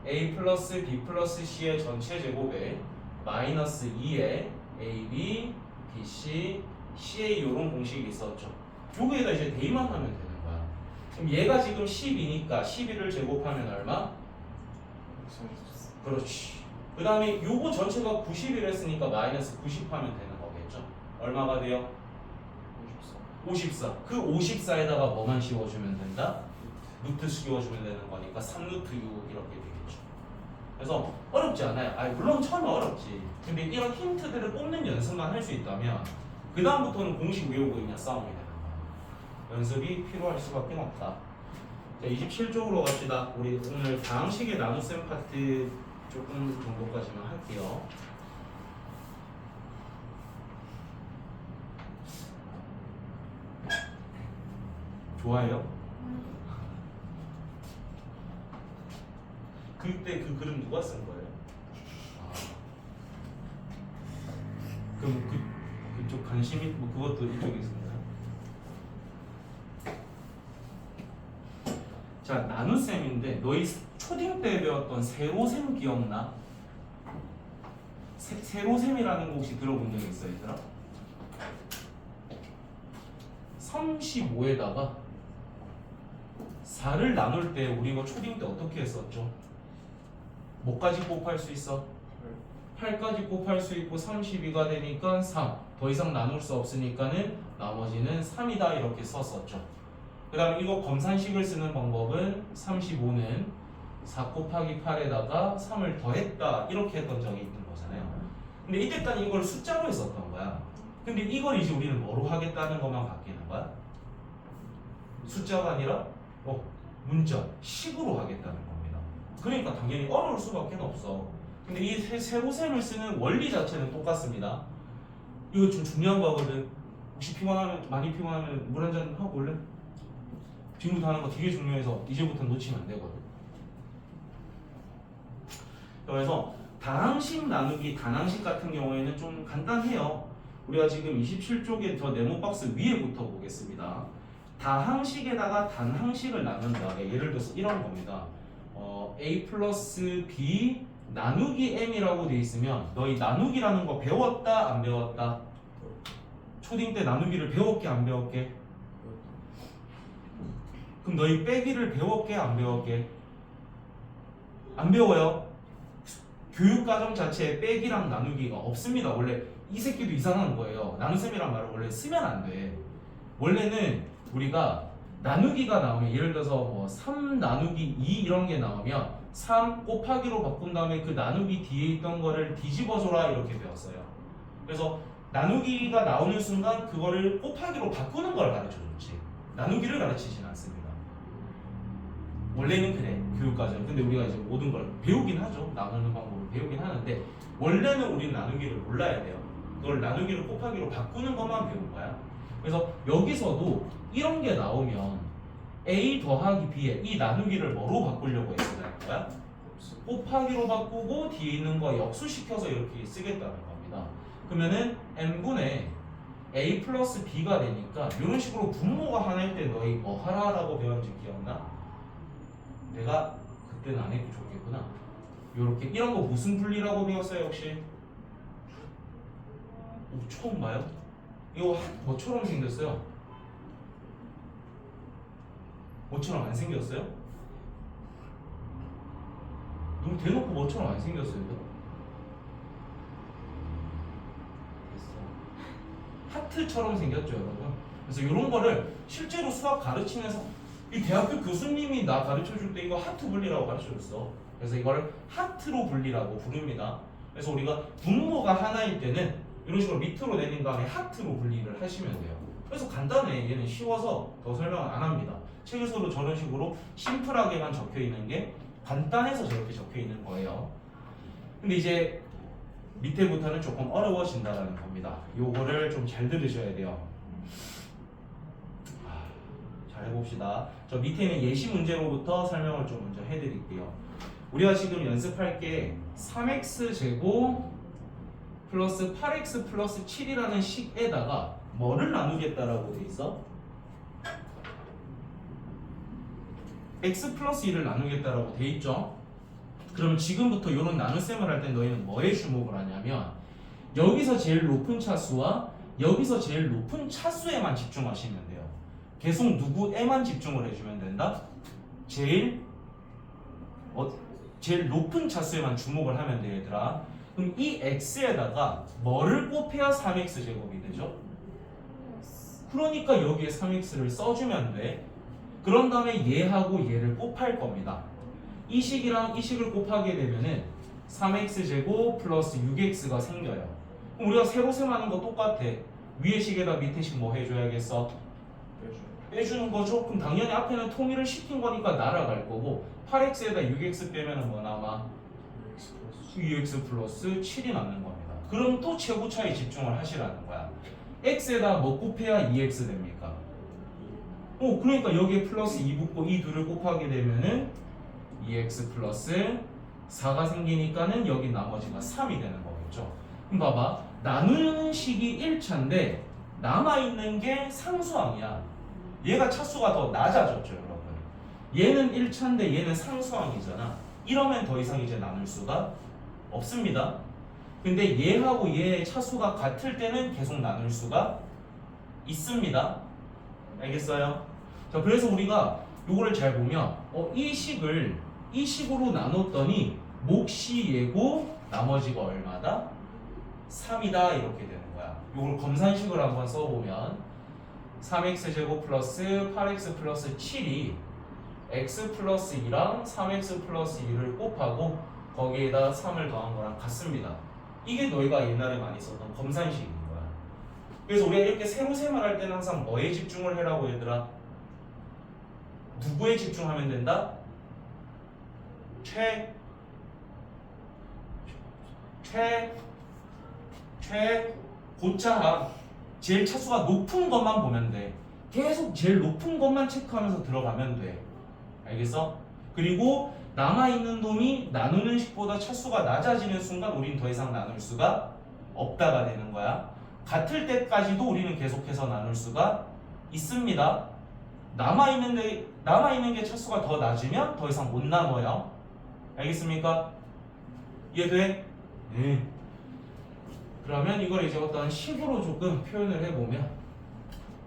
a 플러스 b 플러스 c의 전체 제곱에 마이너스 2의 ab, bc, ca 요런 공식이 있었죠. 요거에다 이제 대입만 하면 되는 거야. 그럼 얘가 지금 10이니까 11을 제곱하면 얼마? 그렇지. 그 다음에 요거 전체가 90이랬으니까 마이너스 90 하면 되는 거겠죠. 얼마가 돼요? 54. 그 54에다가 뭐만 씌워주면 된다? 루트 씌워주면 되는 거니까 3루트 6 이렇게 되겠죠. 그래서 어렵지 않아요. 물론 처음에 어렵지. 근데 이런 힌트들을 뽑는 연습만 할 수 있다면 그 다음부터는 공식 외우고 그냥 싸움이 되는 거야. 연습이 필요할 수밖에 없다. 자, 27쪽으로 갑시다. 우리 오늘 다항식의 나눗셈 파트 조금 정도까지만 할게요. 좋아해요? 그때 그 그림 누가 쓴 거예요? 그럼 그쪽 관심이 뭐 그것도 이쪽에 쓴 거예요? 자, 나눗셈인데 너희 초딩 때 배웠던 세로셈 기억나? 세로셈이라는 거 혹시 들어본 적 있어요, 얘들아? 35에다가 4를 나눌 때 우리가 초딩 때 어떻게 했었죠? 뭐까지 곱할 수 있어? 8까지 곱할 수 있고 32가 되니까 3. 더 이상 나눌 수 없으니까는 나머지는 3이다 이렇게 썼었죠. 그 다음에 이거 검산식을 쓰는 방법은 35는 4 곱하기 8에다가 3을 더했다 이렇게 했던 적이 있는 거잖아요. 근데 이때까지 이걸 숫자로 했었던 거야. 근데 이걸 이제 우리는 뭐로 하겠다는 것만 바뀌는 거야? 숫자가 아니라 문자, 식으로 하겠다는 겁니다. 그러니까 당연히 어려울 수밖에 없어. 근데 이 세로셈을 쓰는 원리 자체는 똑같습니다. 이거 좀 중요한 거거든. 혹시 많이 피곤하면 물 한잔 하고 올래? 지금부터 하는 거 되게 중요해서 이제부터 놓치면 안 되거든. 그래서 다항식 나누기 단항식 같은 경우에는 좀 간단해요. 우리가 지금 27쪽에 저 네모 박스 위에부터 보겠습니다. 다항식에다가 단항식을 나눈다. 예를 들어서 이런 겁니다. a 플러스 b 나누기 m이라고 돼 있으면 너희 나누기라는 거 배웠다 안 배웠다? 초딩 때 나누기를 배웠게 안 배웠게? 그럼 너희 빼기를 배웠게 안 배웠게? 안 배워요. 교육과정 자체에 빼기랑 나누기가 없습니다. 원래 이 새끼도 이상한 거예요. 나눗셈이란 말을 원래 쓰면 안 돼. 원래는 우리가 나누기가 나오면 예를 들어서 3 나누기 2 이런 게 나오면 3 곱하기로 바꾼 다음에 그 나누기 뒤에 있던 거를 뒤집어줘라 이렇게 배웠어요. 그래서 나누기가 나오는 순간 그거를 곱하기로 바꾸는 걸 가르쳐줬지 나누기를 가르치진 않습니다. 원래는 그래 교육과정. 근데 우리가 이제 모든 걸 배우긴 하죠. 나누는 방법을 배우긴 하는데 원래는 우리는 나누기를 몰라야 돼요. 그걸 나누기를 곱하기로 바꾸는 것만 배운 거야. 그래서 여기서도 이런 게 나오면 A 더하기 B에 이 나누기를 뭐로 바꾸려고 했을 거야? 곱하기로 바꾸고 뒤에 있는 거 역수시켜서 이렇게 쓰겠다는 겁니다. 그러면은 n분의 a 플러스 b가 되니까 이런 식으로 분모가 하나일 때 너희 뭐 하라라고 배웠는지 기억나? 내가 그때는 안 해도 좋겠구나. 요렇게 이런 거 무슨 분리라고 배웠어요 혹시? 오, 처음 봐요? 이거 뭐처럼 생겼어요? 뭐처럼 안 생겼어요? 너무 대놓고 뭐처럼 안 생겼어요. 됐어. 하트처럼 생겼죠, 여러분. 그래서 이런 거를 실제로 수학 가르치면서 이 대학교 교수님이 나 가르쳐 줄 때 이거 하트 분리라고 가르쳐 줬어. 그래서 이거를 하트로 분리라고 부릅니다. 그래서 우리가 분모가 하나일 때는 이런 식으로 밑으로 내린 다음에 하트로 분리를 하시면 돼요. 그래서 간단해. 얘는 쉬워서 더 설명을 안 합니다. 책에서도 저런 식으로 심플하게만 적혀 있는 게 간단해서 저렇게 적혀 있는 거예요. 근데 이제 밑에부터는 조금 어려워진다는 겁니다. 요거를 좀 잘 들으셔야 돼요. 잘 해봅시다. 저 밑에는 예시 문제로부터 설명을 좀 먼저 해드릴게요. 우리가 지금 연습할 게 3x 제곱 플러스 8x 플러스 7이라는 식에다가 뭐를 나누겠다라고 돼 있어? x 플러스 1을 나누겠다라고 돼 있죠. 그럼 지금부터 이런 나눗셈을 할 때 너희는 뭐에 주목을 하냐면 여기서 제일 높은 차수와 여기서 제일 높은 차수에만 집중하시면 돼요. 계속 누구에만 집중을 해주면 된다? 제일 높은 차수에만 주목을 하면 돼, 얘들아. 그럼 이 x에다가 뭐를 곱해야 3x 제곱이 되죠? 그러니까 여기에 3x를 써주면 돼. 그런 다음에 얘하고 얘를 곱할 겁니다. 이 식이랑 이 식을 곱하게 되면은 3x 제곱 플러스 6x가 생겨요. 그럼 우리가 세로 셈하는 거 똑같아. 위에 식에다 밑에 식 뭐 해줘야겠어? 빼주는 거죠. 그럼 당연히 앞에는 통일을 시킨 거니까 날아갈 거고 8x에다 6x 빼면은 뭐 남아? 2x 플러스 7이 남는 겁니다. 그럼 또 최고 차에 집중을 하시라는 거야. x에다 뭐 곱해야 2x 됩니까? 그러니까 여기에 플러스 2 붙고 이 둘을 곱하게 되면은 2x 플러스 4가 생기니까는 여기 나머지가 3이 되는 거겠죠. 그럼 봐봐. 나누는 식이 1차인데 남아있는 게 상수항이야. 얘가 차수가 더 낮아졌죠, 여러분. 얘는 1차인데 얘는 상수항이잖아. 이러면 더 이상 이제 나눌 수가 없습니다. 근데 얘하고 얘의 차수가 같을 때는 계속 나눌 수가 있습니다. 알겠어요? 자, 그래서 우리가 요거를 잘 보면 이 식을 이 식으로 나눴더니 몫이 얘고 나머지가 얼마다? 3이다 이렇게 되는 거야. 요걸 검산식을 한번 써보면 3x 제곱 플러스 8x 플러스 7이 x 플러스 2랑 3x 플러스 2를 곱하고 거기에다 3을 더한 거랑 같습니다. 이게 너희가 옛날에 많이 썼던 검산식인 거야. 그래서 우리가 이렇게 세로 셈을 할 때는 항상 뭐에 집중을 해라고 얘들아? 누구에 집중하면 된다? 고차항 제일 차수가 높은 것만 보면 돼. 계속 제일 높은 것만 체크하면서 들어가면 돼. 알겠어? 그리고 남아있는 놈이 나누는 식보다 차수가 낮아지는 순간 우린 더 이상 나눌 수가 없다가 되는 거야. 같을 때까지도 우리는 계속해서 나눌 수가 있습니다. 남아있는 게 차수가 더 낮으면 더 이상 못 나눠요. 알겠습니까? 이해돼? 네. 그러면 이걸 이제 어떤 식으로 조금 표현을 해보면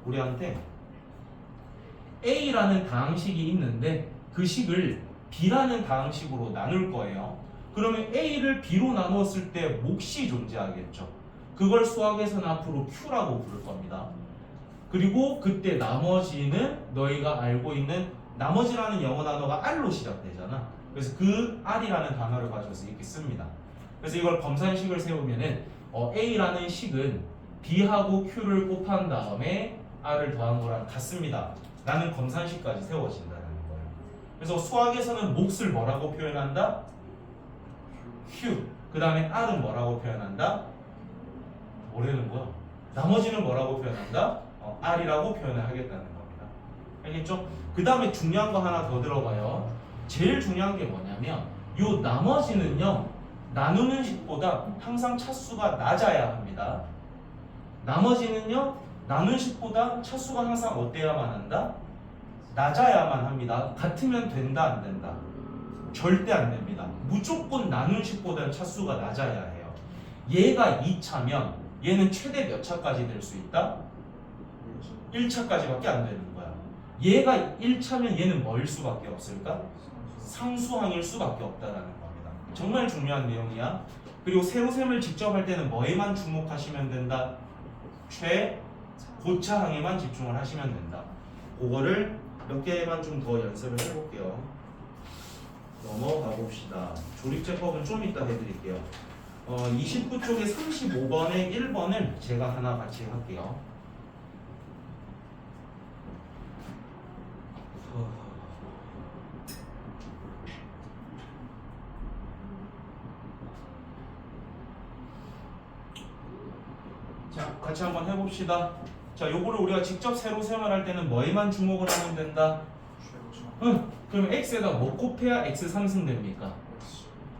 우리한테 A라는 다항식이 있는데 그 식을 B라는 다항식으로 나눌 거예요. 그러면 A를 B로 나누었을 때 몫이 존재하겠죠. 그걸 수학에서는 앞으로 Q라고 부를 겁니다. 그리고 그때 나머지는 너희가 알고 있는 나머지라는 영어 단어가 R로 시작되잖아. 그래서 그 R이라는 단어를 가져서 이렇게 씁니다. 그래서 이걸 검산식을 세우면은 A라는 식은 B하고 Q를 곱한 다음에 R을 더한 거랑 같습니다. 라는 검산식까지 세워진다는 거예요. 그래서 수학에서는 몫을 뭐라고 표현한다? Q. 그 다음에 R은 뭐라고 표현한다? 뭐라는 거야? 나머지는 뭐라고 표현한다? R이라고 표현을 하겠다는 겁니다. 알겠죠? 그 다음에 중요한 거 하나 더 들어봐요. 제일 중요한 게 뭐냐면 요 나머지는요 나누는 식보다 항상 차수가 낮아야 합니다. 나머지는요 나누는 식보다 차수가 항상 어때야만 한다? 낮아야만 합니다. 같으면 된다 안 된다? 절대 안 됩니다. 무조건 나누는 식보다는 차수가 낮아야 해요. 얘가 2차면 얘는 최대 몇 차까지 될 수 있다? 1차까지밖에 안 되는 거야. 얘가 1차면 얘는 뭐일 수밖에 없을까? 상수항일 수밖에 없다라는 겁니다. 정말 중요한 내용이야. 그리고 세로셈을 직접 할 때는 뭐에만 주목하시면 된다? 최고차항에만 집중을 하시면 된다. 그거를 몇 개만 좀 더 연습을 해볼게요. 넘어가 봅시다. 조립제법은 좀 이따 해드릴게요. 29쪽에 35번에 1번을 제가 하나 같이 할게요. 자, 같이 한번 해봅시다. 자, 요거를 우리가 직접 세로셈을 할 때는 뭐에만 주목을 하면 된다? 그럼 x에다 뭐 곱해야 x 상승됩니까?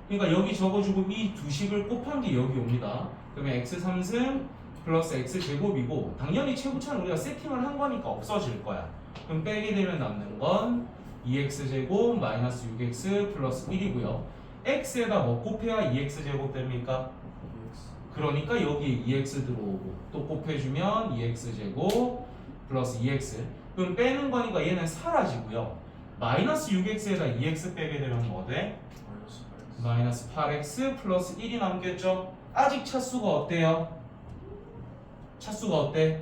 그러니까 여기 적어주고 이 두 식을 곱한 게 여기 옵니다. 그러면 x 상승 플러스 x 제곱이고 당연히 최고차는 우리가 세팅을 한 거니까 없어질 거야. 그럼 빼게 되면 남는 건 2x 제곱 마이너스 6x 플러스 1이고요. x에다 뭐 곱해야 2x 제곱 됩니까? 그러니까 여기 2x 들어오고 또 곱해주면 2x 제곱 플러스 2x. 그럼 빼는 거니까 얘는 사라지고요. 마이너스 6x에다 2x 빼게 되면 뭐 돼? 마이너스 8x 플러스 1이 남겠죠? 아직 차수가 어때요? 차수가 어때?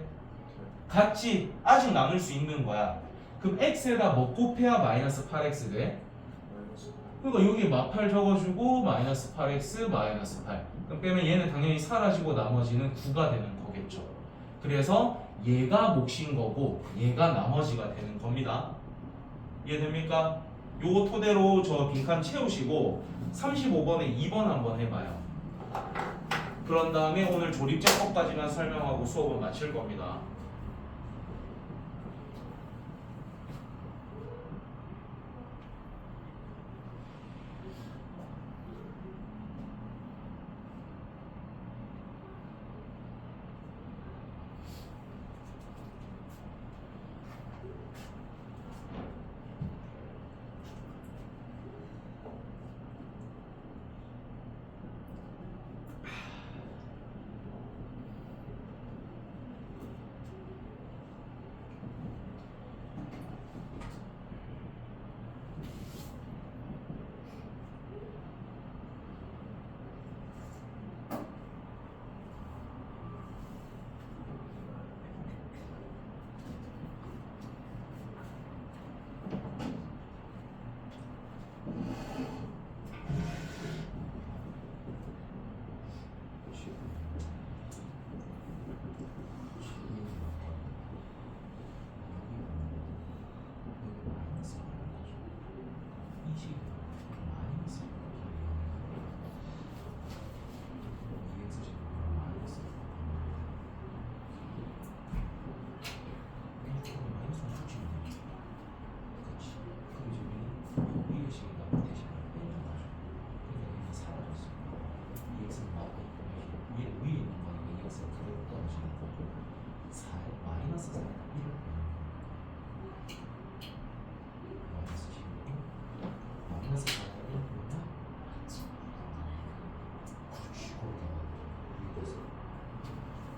같지? 아직 나눌 수 있는 거야. 그럼 x에다 뭐 곱해야 마이너스 8x 돼? 그러니까 여기 마팔 적어주고 마이너스 8x 마이너스 8. 그럼 빼면 얘는 당연히 사라지고 나머지는 9가 되는 거겠죠. 그래서 얘가 몫인 거고 얘가 나머지가 되는 겁니다. 이해됩니까? 요거 토대로 저 빈칸 채우시고 35번에 2번 한번 해봐요. 그런 다음에 오늘 조립제법까지만 설명하고 수업은 마칠 겁니다.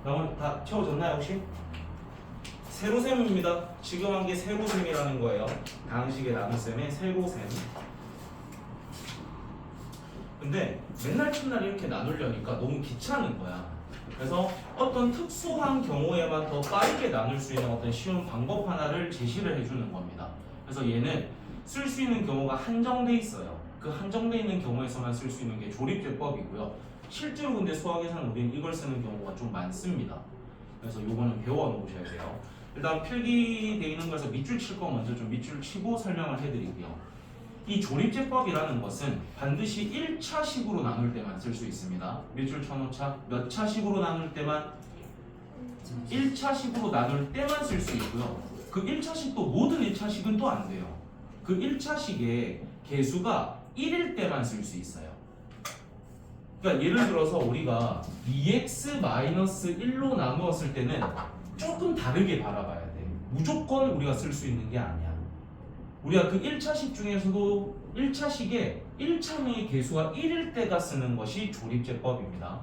나머지 다 채워졌나요 혹시? 세로셈입니다. 지금 한 게 세로셈이라는 거예요. 다항식의 나눗셈의 세로셈. 근데 맨날 첫날 이렇게 나누려니까 너무 귀찮은 거야. 그래서 어떤 특수한 경우에만 더 빠르게 나눌 수 있는 어떤 쉬운 방법 하나를 제시를 해주는 겁니다. 그래서 얘는 쓸 수 있는 경우가 한정돼 있어요. 그 한정돼 있는 경우에서만 쓸 수 있는 게 조립제법이고요. 실제로 근데 수학에서는 우리는 이걸 쓰는 경우가 좀 많습니다. 그래서 요거는 배워 놓으셔야 돼요. 일단 필기되어 있는 거에서 밑줄 칠 거 먼저 좀 밑줄 치고 설명을 해드릴게요. 이 조립제법이라는 것은 반드시 1차식으로 나눌 때만 쓸 수 있습니다. 몇 줄 쳐놓자? 몇 차식으로 나눌 때만? 1차식으로 나눌 때만 쓸 수 있고요. 그 1차식도 모든 1차식은 또 안 돼요. 그 1차식의 개수가 1일 때만 쓸 수 있어요. 그러니까 예를 들어서 우리가 2x-1로 나누었을 때는 조금 다르게 바라봐야 돼. 무조건 우리가 쓸 수 있는 게 아니야. 우리가 그 1차식 중에서도 1차식에 1차명의 개수가 1일 때가 쓰는 것이 조립제법입니다.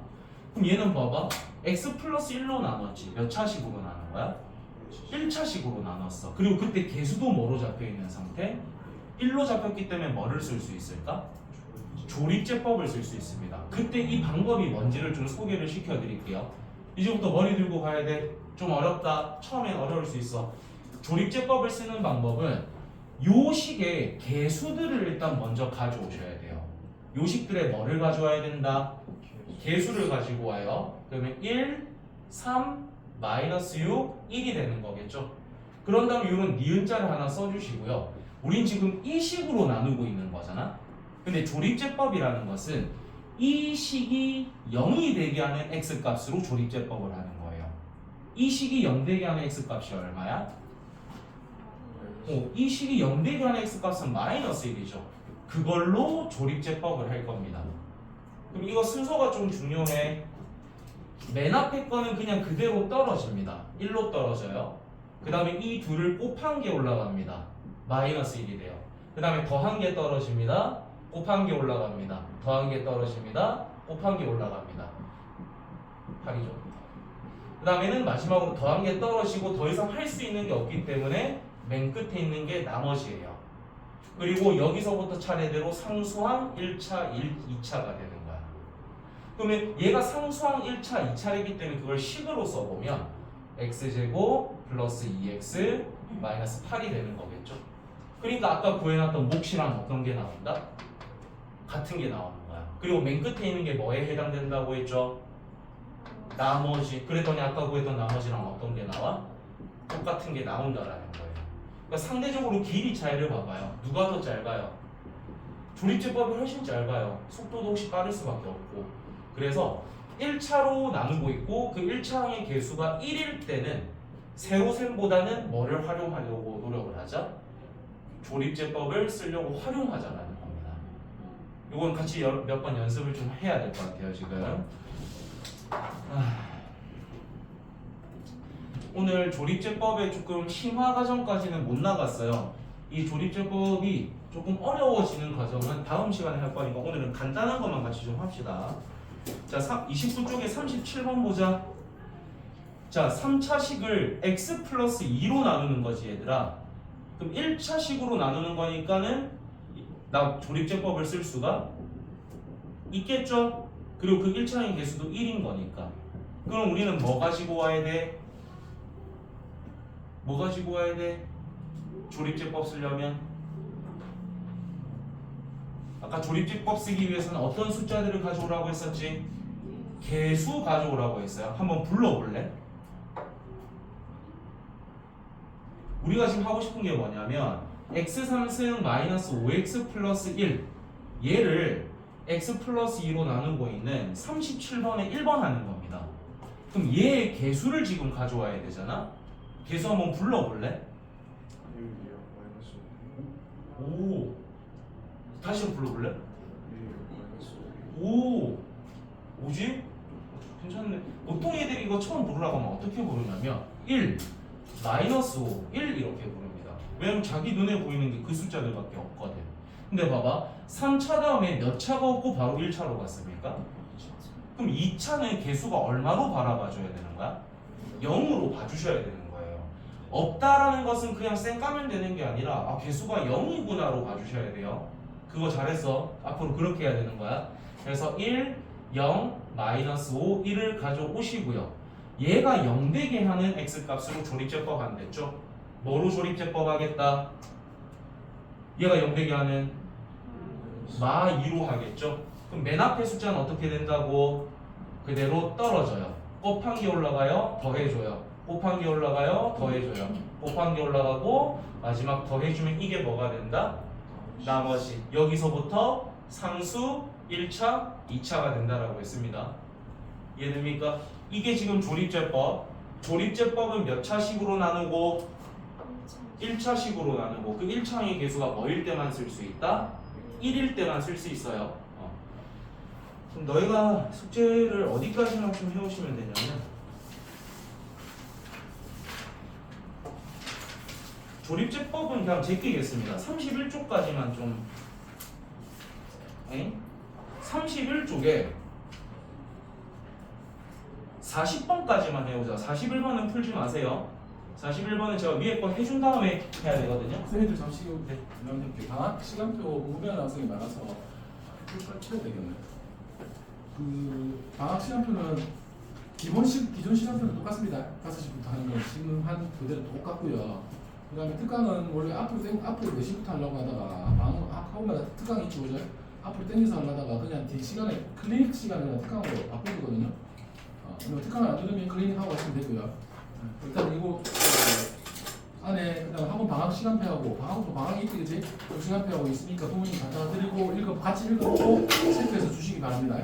그럼 얘는 봐봐. x 플러스 1로 나눴지. 몇 차식으로 나눈 거야? 1차식으로 나눴어. 그리고 그때 개수도 뭐로 잡혀있는 상태? 1로 잡혔기 때문에 뭐를 쓸 수 있을까? 조립제법을 쓸 수 있습니다. 그때 이 방법이 뭔지를 좀 소개를 시켜드릴게요. 이제부터 머리 들고 가야 돼. 좀 어렵다. 처음엔 어려울 수 있어. 조립제법을 쓰는 방법은 요 식의 개수들을 일단 먼저 가져오셔야 돼요. 요 식들의 뭐를 가져와야 된다? 개수를 가지고 와요. 그러면 1, 3, 마이너스 6, 1이 되는 거겠죠. 그런 다음에 이런 니은자를 하나 써주시고요. 우린 지금 이 식으로 나누고 있는 거잖아. 근데 조립제법이라는 것은 이 식이 0이 되게 하는 x값으로 조립제법을 하는 거예요. 이 식이 0 되게 하는 x값이 얼마야? 이 식이 0 되게 하는 x값은 마이너스 1이죠. 그걸로 조립제법을 할 겁니다. 그럼 이거 순서가 좀 중요해. 맨 앞에 거는 그냥 그대로 떨어집니다. 1로 떨어져요. 그 다음에 이 둘을 곱한 게 올라갑니다. 마이너스 1이 돼요. 그 다음에 더한 게 떨어집니다. 곱한 게 올라갑니다. 더한 게 떨어집니다. 곱한 게 올라갑니다. 8이죠. 그 다음에는 마지막으로 더한 게 떨어지고 더 이상 할 수 있는 게 없기 때문에 맨 끝에 있는 게 나머지예요. 그리고 여기서부터 차례대로 상수항 1차, 2차가 되는 거야. 그러면 얘가 상수항 1차, 2차이기 때문에 그걸 식으로 써보면 x제곱 플러스 2x 마이너스 8이 되는 거겠죠. 그러니까 아까 구해놨던 몫이랑 어떤 게 나온다? 같은 게 나오는 거야. 그리고 맨 끝에 있는 게 뭐에 해당된다고 했죠? 나머지. 그랬더니 아까 구했던 나머지랑 어떤 게 나와? 똑같은 게 나온다라는 거예요. 그러니까 상대적으로 길이 차이를 봐봐요. 누가 더 짧아요? 조립제법이 훨씬 짧아요. 속도도 혹시 빠를 수밖에 없고. 그래서 1차로 나누고 있고 그 1차항의 개수가 1일 때는 세로셈보다는 뭐를 활용하려고 노력을 하자? 조립제법을 쓰려고 활용하자라는 겁니다. 이건 같이 몇 번 연습을 좀 해야 될 것 같아요. 지금 오늘 조립제법의 조금 심화 과정까지는 못 나갔어요. 이 조립제법이 조금 어려워지는 과정은 다음 시간에 할 거니까 오늘은 간단한 것만 같이 좀 합시다. 자, 29쪽에 37번 보자. 자, 3차식을 x 플러스 2로 나누는 거지 얘들아. 그럼 1차식으로 나누는 거니까는 나 조립제법을 쓸 수가 있겠죠? 그리고 그 1차의 개수도 1인 거니까. 그럼 우리는 뭐 가지고 와야 돼? 뭐 가지고 와야 돼? 조립제법 쓰려면? 아까 조립제법 쓰기 위해서는 어떤 숫자들을 가져오라고 했었지? 개수 가져오라고 했어요. 한번 불러볼래? 우리가 지금 하고 싶은 게 뭐냐면 x3승 마이너스 5x 플러스 1 얘를 x 플러스 2로 나누고 있는 37번에 1번 하는 겁니다. 그럼 얘의 개수를 지금 가져와야 되잖아? 개수 한번 불러볼래?
1이요 마이너스
오, 다시 한번 불러볼래?
1이요 마이너스
오, 뭐지? 괜찮네. 보통 애들이 이거 처음 부르라고 하면 어떻게 부르냐면 1, 마이너스 5, 1 이렇게 부릅니다. 왜냐면 자기 눈에 보이는 게 그 숫자들밖에 없거든. 근데 봐봐, 3차 다음에 몇 차가 없고 바로 1차로 갔습니까? 그럼 2차는 개수가 얼마로 바라봐줘야 되는 거야? 0으로 봐주셔야 되는 거예요. 없다라는 것은 그냥 쌩 까면 되는 게 아니라 개수가 0이구나로 봐주셔야 돼요. 그거 잘했어. 앞으로 그렇게 해야 되는 거야. 그래서 1, 0, 마이너스 5, 1을 가져오시고요. 얘가 0 되게 하는 x값으로 조립제법 안 됐죠? 뭐로 조립제법 하겠다? 얘가 0 되게 하는 마 2로 하겠죠? 그럼 맨 앞에 숫자는 어떻게 된다고? 그대로 떨어져요. 곱한 게 올라가요, 더해줘요. 곱한 게 올라가요, 더해줘요. 곱한 게 올라가고 마지막 더해주면 이게 뭐가 된다? 나머지 여기서부터 상수 1차, 2차가 된다라고 했습니다. 이해됩니까? 이게 지금 조립제법. 조립제법은 몇 차식으로 나누고 1차식으로 나누고 그 1차의 개수가 뭐일 때만 쓸 수 있다? 1일 때만 쓸 수 있어요. 그럼 너희가 숙제를 어디까지만 좀 해오시면 되냐면 조립제법은 그냥 제끼겠습니다. 31쪽까지만 좀 31쪽에 40번까지만 해오자. 41번은 풀지 마세요. 41번은 제가 위에 거 해준 다음에 해야 되거든요.
선생님들 잠시
네.
이렇게 방학 시간표 궁금해하는 학생이 많아서 풀 쳐야 되겠네. 그 방학 시간표는 기존 시간표는 똑같습니다. 5시부터 하는 건 지금 한 그대로 똑같고요. 그다음에 특강은 원래 앞으로 4시부터 하려고 하다가 학원마다 특강이 있죠, 그죠? 앞으로 땡겨서 하려다가 그냥 뒤 시간에 클리닉 시간이나 특강으로 바꾸거든요. 그리고 특강을 안 들으면 클리닉 하고 하시면 되고요. 일단 이거 안에 그다음 학원 방학 시간표하고 방학도 방학이 있지, 그지? 그 시간표하고 있으니까 부모님 갖다 드리고 같이 읽어보고 체크해서 주시기 바랍니다.